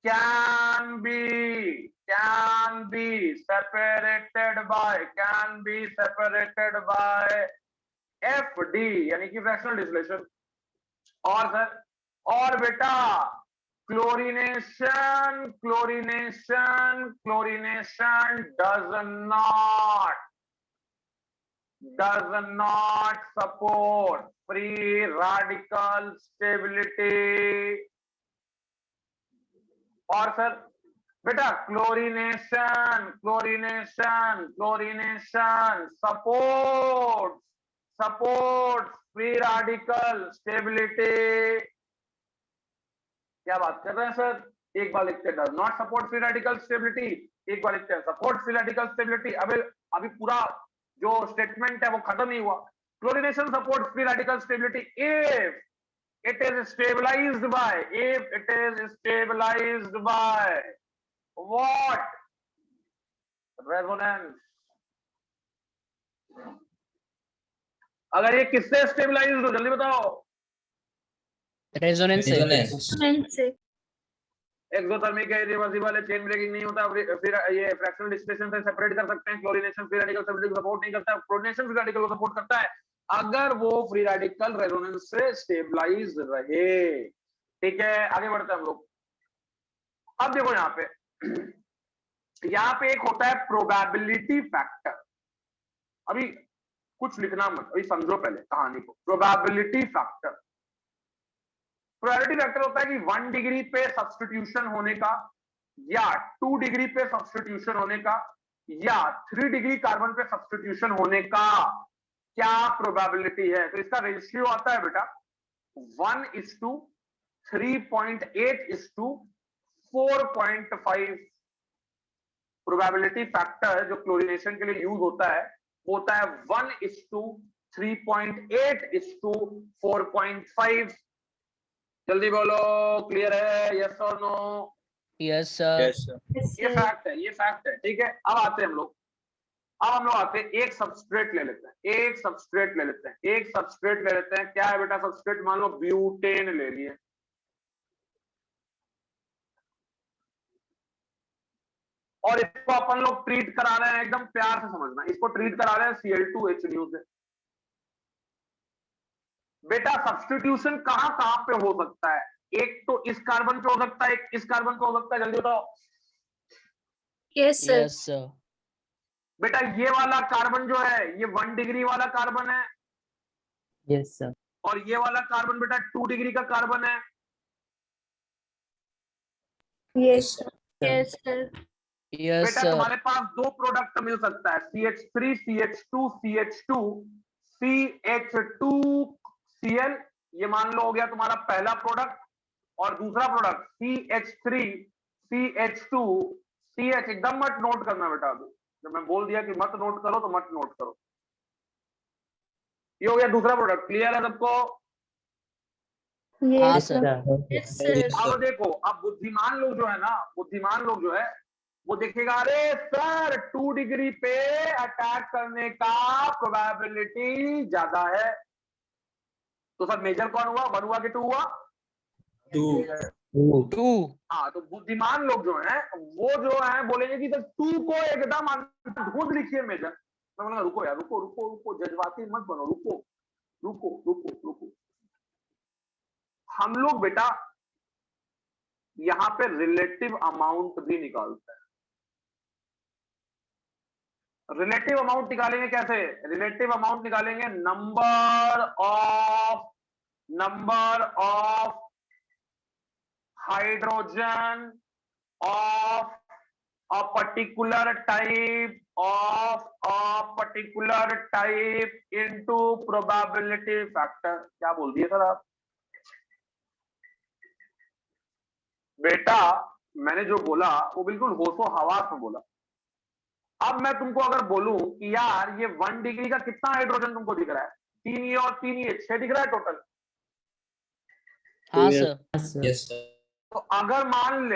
Speaker 1: can be separated by FD यानी कि फ्रैक्शनल डिस्टिलेशन। और सर और बेटा chlorination does not support free radical stability। और सर बेटा chlorination support free radical stability. क्या बात कर रहे हैं सर? एक बार लिखते हैं does not support free radical stability, एक बार लिखते हैं सपोर्ट फ्री रेडिकल स्टेबिलिटी। अभी पूरा जो स्टेटमेंट है वो खत्म नहीं हुआ। Chlorination support free radical stability if it is stabilized by what? Resonance। अगर ये किससे स्टेबलाइज्ड हो जल्दी बताओ?
Speaker 3: रेजोनेंस से।
Speaker 1: एक्सोथर्मिक है, रिवर्सिबल है, चेन ब्रेकिंग नहीं होता, फिर ये फ्रैक्शनल डिस्टिलेशन से सेपरेट कर सकते हैं। क्लोरीनेशन फ्री रेडिकल स्टेबिलिटी को सपोर्ट नहीं करता, क्लोरीनेशन फ्री रेडिकल को सपोर्ट करता है अगर वो फ्री रेडिकल रेजोनेंस से स्टेबलाइज रहे। ठीक है आगे बढ़ते हैं हम लोग। अब देखो यहाँ पे एक होता है प्रोबेबिलिटी फैक्टर। अभी कुछ लिखना मत, अभी समझो पहले कहानी को। प्रोबेबिलिटी फैक्टर होता है कि 1 डिग्री पे सब्स्टिट्यूशन होने का या 2 डिग्री पे सब्स्टिट्यूशन होने का या 3 डिग्री कार्बन पे सब्स्टिट्यूशन होने का क्या प्रोबेबिलिटी है। तो इसका रेशियो आता है बेटा 1:3.8:4.5। प्रोबेबिलिटी फैक्टर जो क्लोरीनेशन के लिए यूज होता है वो होता है 1:3.8:4.5। जल्दी बोलो, क्लियर है? यस और नो?
Speaker 3: Yes sir.
Speaker 1: ये फैक्ट है ठीक है। अब आते हैं हम लोग एक सबस्ट्रेट ले लेते हैं। एक सबस्ट्रेट ले लेते हैं। क्या है बेटा सबस्ट्रेट? मान लो ब्यूटेन ले लिए। और इसको अपन लोग ट्रीट करा रहे हैं, एकदम प्यार से समझना, इसको ट्रीट करा रहे हैं Cl2H से। बेटा सब्स्टिट्यूशन कहां पे हो सकता है? एक तो इस कार्बन पे हो सकता है, एक इस कार्बन पे हो सकता है। जल्दी बताओ।
Speaker 7: Yes sir.
Speaker 1: बेटा ये वाला कार्बन जो है ये 1 डिग्री वाला कार्बन है।
Speaker 3: Yes sir.
Speaker 1: और ये वाला कार्बन बेटा 2 डिग्री का कार्बन है।
Speaker 7: Yes, sir. Yes, sir.
Speaker 3: Yes
Speaker 1: बेटा
Speaker 3: सर
Speaker 1: तुम्हारे पास दो प्रोडक्ट मिल सकता है, CH3 CH2 CH2 CH2Cl, ये मान लो हो गया तुम्हारा पहला प्रोडक्ट, और दूसरा प्रोडक्ट CH3 CH2 CH। एकदम मत नोट करना बेटा, अभी जब मैं बोल दिया कि मत नोट करो तो मत नोट करो। ये हो गया दूसरा प्रोडक्ट। क्लियर है सबको?
Speaker 3: हाँ
Speaker 7: Yes,
Speaker 3: sir
Speaker 7: sir. Yes, sir.
Speaker 1: अब देखो, अब बुद्धिमान लोग जो है ना, बुद्धिमान लोग जो है वो देखेगा, अरे सर 2 डिग्री पे अटैक करने का प्रोबेबिलिटी ज्यादा है। तो सर मेजर कौन हुआ, 1 हुआ कि 2 हुआ?
Speaker 3: 2
Speaker 1: हाँ, तो बुद्धिमान लोग जो है वो जो है बोलेंगे कि सर 2 को एकदम ढूंढ लिखिए मेजर। मैं बोलूंगा रुको यार, रुको रुको रुको, जज्बाती मत बनो, रुको रुको रुको रुको। हम लोग बेटा यहाँ पे रिलेटिव अमाउंट भी निकालते हैं। रिलेटिव अमाउंट निकालेंगे कैसे? रिलेटिव अमाउंट निकालेंगे number of hydrogen of a particular type into probability factor। क्या बोल दिए सर आप? बेटा मैंने जो बोला वो बिल्कुल होशो हवास में बोला। अब मैं तुमको अगर बोलूं कि यार ये 1 डिग्री का कितना हाइड्रोजन तुमको दिख रहा है? 3 ये और 3 ये 6 दिख रहा है टोटल।
Speaker 3: हाँ सर
Speaker 5: यस सर।
Speaker 1: तो अगर मान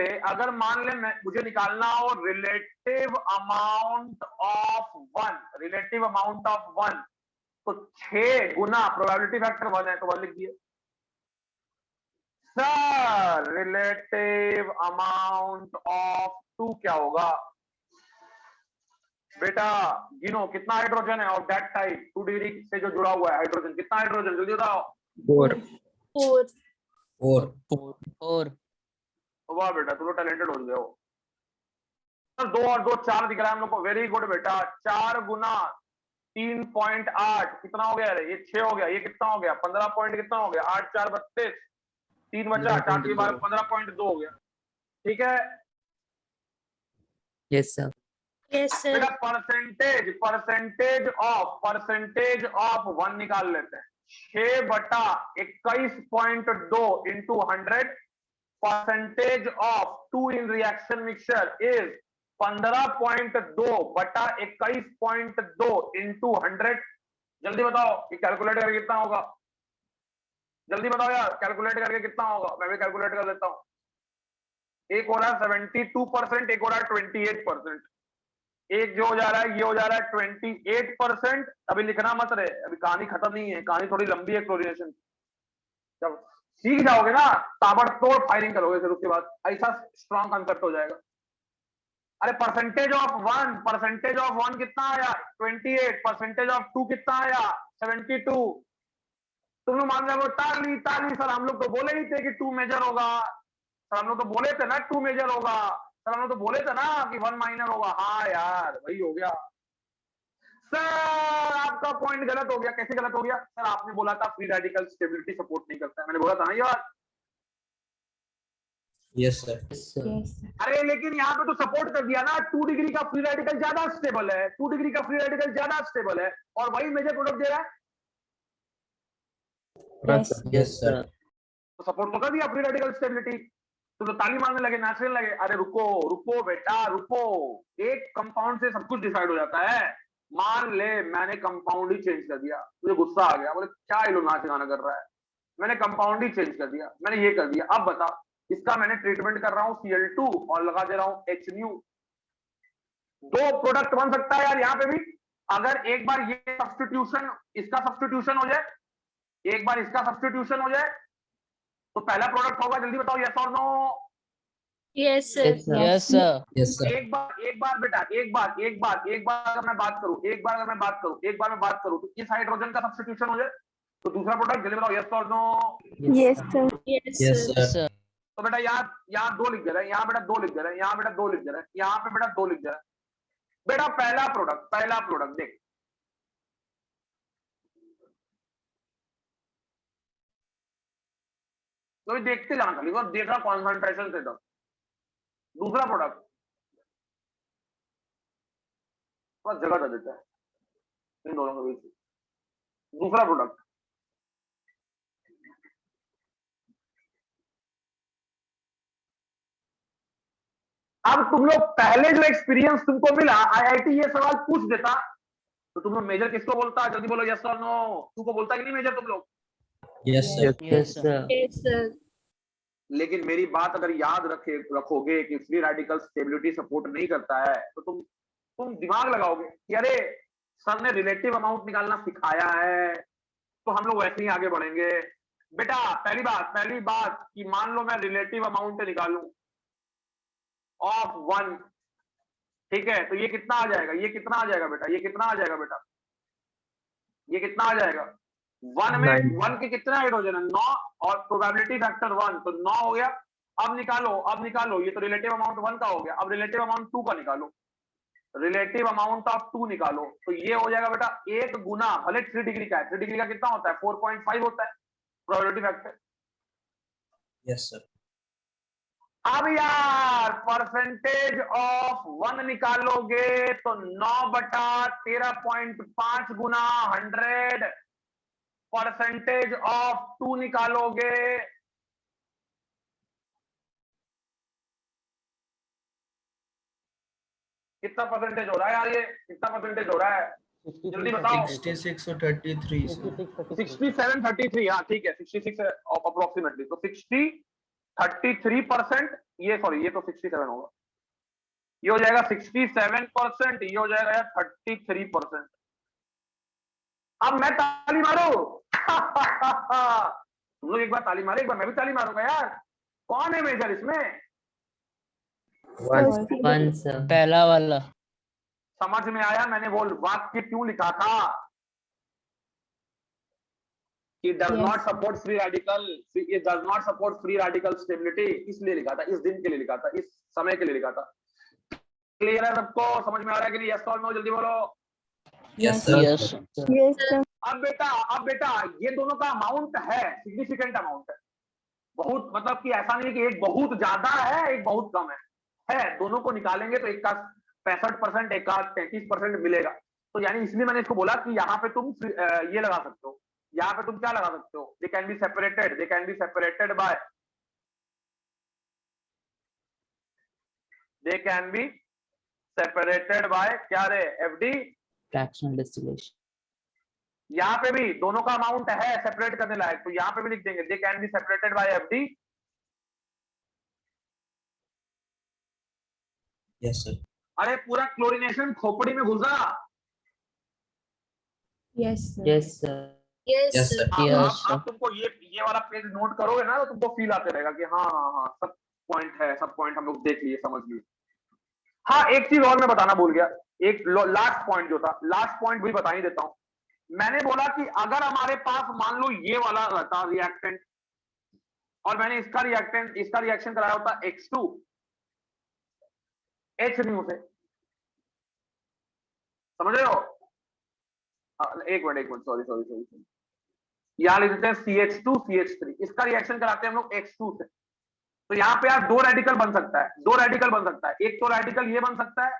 Speaker 1: ले मैं मुझे निकालना हो रिलेटिव अमाउंट ऑफ 1, तो 6 गुना प्रोबेबिलिटी फैक्टर 1 है तो 1 लिख दिए। सर रिलेटिव अमाउंट ऑफ 2 क्या होगा? बेटा गिनो कितना हाइड्रोजन है ऑफ दैट टाइप, 2 डिग्री से जो जुड़ा हुआ है हाइड्रोजन, कितना हाइड्रोजन जल्दी बताओ।
Speaker 8: 4
Speaker 3: 4
Speaker 1: वाह बेटा तुम लोग टैलेंटेड हो गए हो। 2 और 2 4 दिख रहा है हम लोग को, वेरी गुड बेटा। 4 गुना 3.8 कितना हो गया? ये 6 हो गया, ये कितना हो गया? 15 पॉइंट कितना हो गया? 8 4 32, 3 बचा, 4 के बाद 15.2 हो गया। ठीक है
Speaker 8: यस सर
Speaker 7: Yes, sir.
Speaker 1: बेटा परसेंटेज ऑफ 1 निकाल लेते हैं। 6/21.2 into 100। Percentage of 2 in reaction mixture is 15.2/21.2 into 100। जल्दी बताओ ये कैलकुलेट करके कितना होगा? जल्दी बताओ यार, कैलकुलेट करके कितना होगा? मैं भी कैलकुलेट कर लेता हूं। एक हो रहा है 72%, एक हो रहा है 28%। एक जो हो जा रहा है ये हो जा रहा है 28%। अभी लिखना मत रहे, अभी कहानी खत्म नहीं है, कहानी थोड़ी लंबी है क्लोरीनेशन। जब सीख जाओगे ना ताबड़तोड़ फायरिंग करोगे, फिर उसके बाद ऐसा स्ट्रॉन्ग कंसेप्ट हो जाएगा। अरे परसेंटेज ऑफ 1 कितना आया? 28। परसेंटेज ऑफ 2 कितना आया? 72। तुम लोग मान रहे हो ताली ताली, सर हम लोग तो बोले ही थे कि 2 मेजर होगा, सर हम लोग तो बोले थे ना 2 मेजर होगा, सर हम लोग तो बोले थे ना कि 1 माइनर होगा। हाँ यार वही हो गया। सर आपका पॉइंट गलत हो गया। कैसे गलत हो गया? सर आपने बोला था फ्री रेडिकल स्टेबिलिटी सपोर्ट नहीं करता है, मैंने बोला था ना यार।
Speaker 5: Yes sir.
Speaker 13: Yes, sir.
Speaker 1: अरे लेकिन यहाँ पे तो सपोर्ट कर दिया ना, 2 डिग्री का फ्री रेडिकल ज्यादा स्टेबल है, 2 डिग्री का फ्री रेडिकल ज्यादा स्टेबल है, और वही मेजर प्रोडक्ट दे रहा है।
Speaker 13: Yes,
Speaker 5: yes sir.
Speaker 1: तो सपोर्ट तो कर दिया फ्री रेडिकल स्टेबिलिटी। तो ताली मारने लगे, नाचने लगे। अरे रुको रुको बेटा रुको, एक कंपाउंड से सब कुछ डिसाइड हो जाता है। मान ले मैंने कंपाउंड ही चेंज कर दिया, मुझे गुस्सा आ गया, बोले क्या ये लोग नाच गाना कर रहा है, मैंने कंपाउंड ही चेंज कर दिया, मैंने ये कर दिया। अब बता, इसका मैंने ट्रीटमेंट कर रहा हूँ Cl2 और लगा दे रहा हूँ HNu। 2 प्रोडक्ट बन सकता है यार यहाँ पे भी। अगर एक बार ये सब्स्टिट्यूशन, इसका सब्स्टिट्यूशन हो जाए, एक बार इसका सब्स्टिट्यूशन हो जाए, तो पहला प्रोडक्ट होगा। जल्दी बताओ यस और no.
Speaker 7: Yes, sir.
Speaker 3: Yes sir
Speaker 5: yes sir.
Speaker 1: एक बार बेटा, एक बार अगर मैं बात करूं तो इस हाइड्रोजन का सब्स्टिट्यूशन हो जाए तो दूसरा प्रोडक्ट। जल्दी बताओ यस और no.
Speaker 7: Yes, sir. Yes,
Speaker 5: yes
Speaker 7: sir.
Speaker 5: Sir.
Speaker 1: तो बेटा यहाँ 2 लिख दे रहे हैं, यहाँ बेटा 2 लिख दे रहे हैं, यहाँ बेटा 2 लिख दे रहे हैं, यहाँ पे बेटा 2 लिख दे रहे हैं। बेटा पहला प्रोडक्ट देख, तो देखते जाना खाली, देखना कॉन्सेंट्रेशन से। दूसरा प्रोडक्ट थोड़ा जगह दे देता है इन दोनों के बीच। दूसरा प्रोडक्ट अब तुम लोग पहले जो एक्सपीरियंस तुमको मिला, आईआईटी ये सवाल पूछ देता तो तुम लोग मेजर किसको बोलता? जल्दी बोलो यस और नो। तू को बोलता कि नहीं मेजर तुम लोग?
Speaker 10: Yes sir.
Speaker 3: Yes sir.
Speaker 7: Yes, sir.
Speaker 1: लेकिन मेरी बात अगर याद रखोगे कि फ्री रेडिकल स्टेबिलिटी सपोर्ट नहीं करता है तो तुम दिमाग लगाओगे कि अरे सर ने रिलेटिव अमाउंट निकालना सिखाया है तो हम लोग वैसे ही आगे बढ़ेंगे। बेटा पहली बात कि मान लो मैं रिलेटिव अमाउंट निकालूं ऑफ 1, ठीक है, तो ये कितना आ जाएगा? ये कितना आ जाएगा बेटा? ये कितना आ जाएगा बेटा? ये कितना आ जाएगा? 1 में 1 के कितना हाइड्रोजन है? 9 और प्रोबेबिलिटी फैक्टर 1, तो 9 हो गया। अब निकालो ये तो रिलेटिव अमाउंट 1 का हो गया। अब रिलेटिव अमाउंट 2 का निकालो, रिलेटिव अमाउंट ऑफ 2 निकालो, तो ये हो जाएगा बेटा 1 गुना, भले 3 डिग्री का है, 3 डिग्री का कितना होता है? 4.5 होता है प्रोबेबिलिटी फैक्टर।
Speaker 10: Yes sir.
Speaker 1: अब यार परसेंटेज ऑफ 1 निकालोगे तो 9 बटा 13.5 गुना 100। परसेंटेज ऑफ 2 निकालोगे कितना परसेंटेज हो रहा है यार? ये कितना परसेंटेज हो रहा है? जल्दी बताओ।
Speaker 4: 66 और 33 सर।
Speaker 1: 67 33, हाँ ठीक है, 66 अप्रोक्सीमेटली, तो 33%। ये सॉरी, ये तो 67 होगा, ये हो जाएगा 67%, ये हो जाएगा यार 33%। अब मैं ताली मारू? तुम लोग एक बार ताली मारे, एक बार मैं भी ताली मारूंगा यार। कौन है मेजर इसमें?
Speaker 3: 1 सर। पहला वाला।
Speaker 1: समझ में आया मैंने वो वाक्य क्यों लिखा था कि does not support free radical, it does not support free radical stability? इसलिए लिखा था, इस दिन के लिए लिखा था, इस समय के लिए लिखा था। क्लियर है सबको? समझ में आ रहा है कि नहीं? यस और नो जल्दी बोलो।
Speaker 10: Yes sir.
Speaker 7: Yes, sir.
Speaker 1: अब बेटा ये दोनों का अमाउंट है, सिग्निफिकेंट अमाउंट है, बहुत, मतलब कि ऐसा नहीं कि एक बहुत ज्यादा है एक बहुत कम है, दोनों को निकालेंगे तो एक का 65%, एक का 33% मिलेगा। तो यानी इसलिए मैंने इसको बोला कि यहाँ पे तुम ये लगा सकते हो, यहाँ पे तुम क्या लगा सकते हो? They can be separated by क्या रे? FD,
Speaker 3: fractional distillation.
Speaker 1: यहाँ पे भी दोनों का अमाउंट है सेपरेट करने लायक, तो यहाँ पे भी लिख देंगे they can be separated by FD.
Speaker 10: Yes sir.
Speaker 1: अरे पूरा क्लोरीनेशन खोपड़ी में घुसा।
Speaker 13: Yes, sir.
Speaker 3: Yes sir.
Speaker 7: Yes,
Speaker 10: yes
Speaker 7: sir.
Speaker 10: Sir.
Speaker 1: अब तुमको ये वाला पेज नोट करोगे ना तो तुमको फील आते रहेगा कि हाँ सब पॉइंट है, सब पॉइंट हम लोग देख लिए, समझ लिए। हाँ एक चीज और मैं बताना भूल गया, एक लास्ट पॉइंट जो था, लास्ट पॉइंट भी बता ही देता हूँ। मैंने बोला कि अगर हमारे पास मान लो ये वाला रहता रिएक्टेंट और मैंने इसका रिएक्शन कराया होता X2 H न्यू से, समझ रहे हो? एक मिनट सॉरी, यहां लिख देते हैं CH2 CH3, इसका रिएक्शन कराते हैं हम लोग X2 से। तो यहाँ पे यार दो रेडिकल बन सकता है, एक तो रेडिकल ये बन सकता है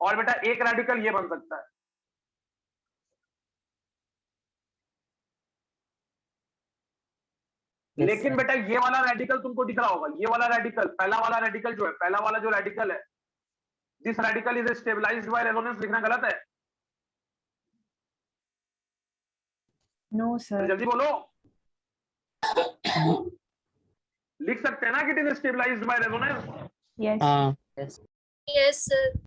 Speaker 1: और बेटा एक रेडिकल ये बन सकता है। लेकिन बेटा ये वाला रेडिकल तुमको दिख रहा होगा, ये वाला रेडिकल, पहला वाला रेडिकल जो है, पहला वाला जो रेडिकल है, this radical is stabilised by resonance, लिखना गलत है?
Speaker 13: No, sir.
Speaker 1: जल्दी बोलो। लिख सकते हैं ना कि it is stabilised by resonance?
Speaker 13: Yes.
Speaker 3: हाँ।
Speaker 7: Yes, sir.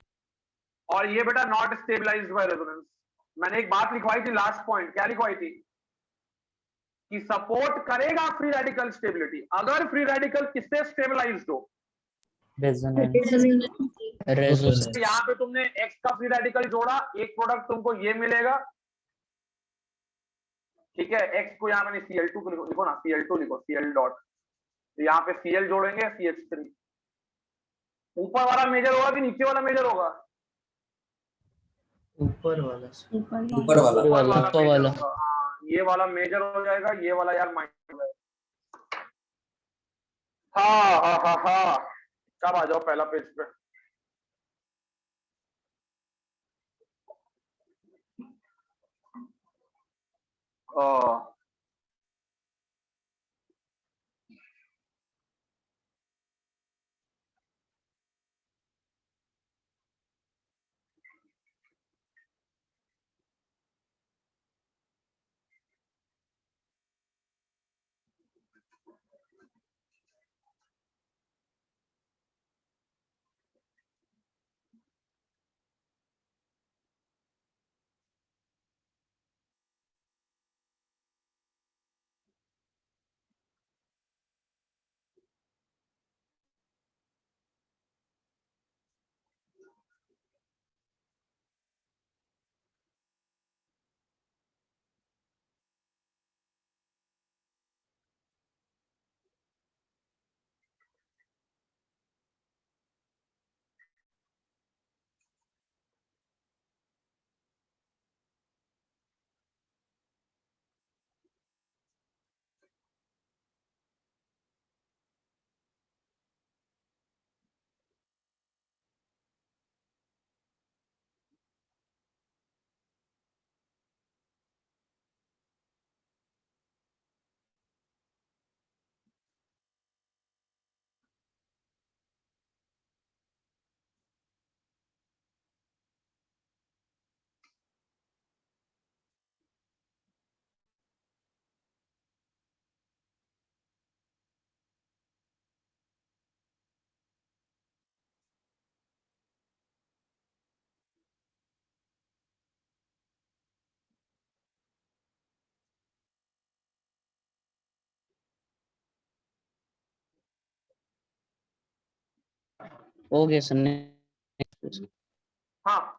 Speaker 1: और ये बेटा नॉट स्टेबलाइज्ड बाय रेजोनेंस। मैंने एक बात लिखवाई थी लास्ट पॉइंट, क्या लिखवाई थी? कि सपोर्ट करेगा फ्री रेडिकल स्टेबिलिटी अगर फ्री रेडिकल किससे स्टेबलाइज्ड हो?
Speaker 3: रेजोनेंस।
Speaker 1: यहाँ पे तुमने X का फ्री रेडिकल जोड़ा, एक प्रोडक्ट तुमको ये मिलेगा, ठीक है। X को यहाँ मैंने Cl2 को लिखो ना, Cl2 लिखो, Cl डॉट, तो यहाँ पे Cl जोड़ेंगे CH3। ऊपर वाला मेजर होगा कि नीचे वाला मेजर होगा?
Speaker 4: ऊपर वाला सर।
Speaker 10: ऊपर वाला।
Speaker 1: हाँ, ये वाला मेजर हो जाएगा, ये वाला यार माइनर हो जाएगा। हाँ हाँ हाँ हाँ, सब आ जाओ पहला पेज पे। हाँ
Speaker 3: हो गया सर ने।
Speaker 1: हाँ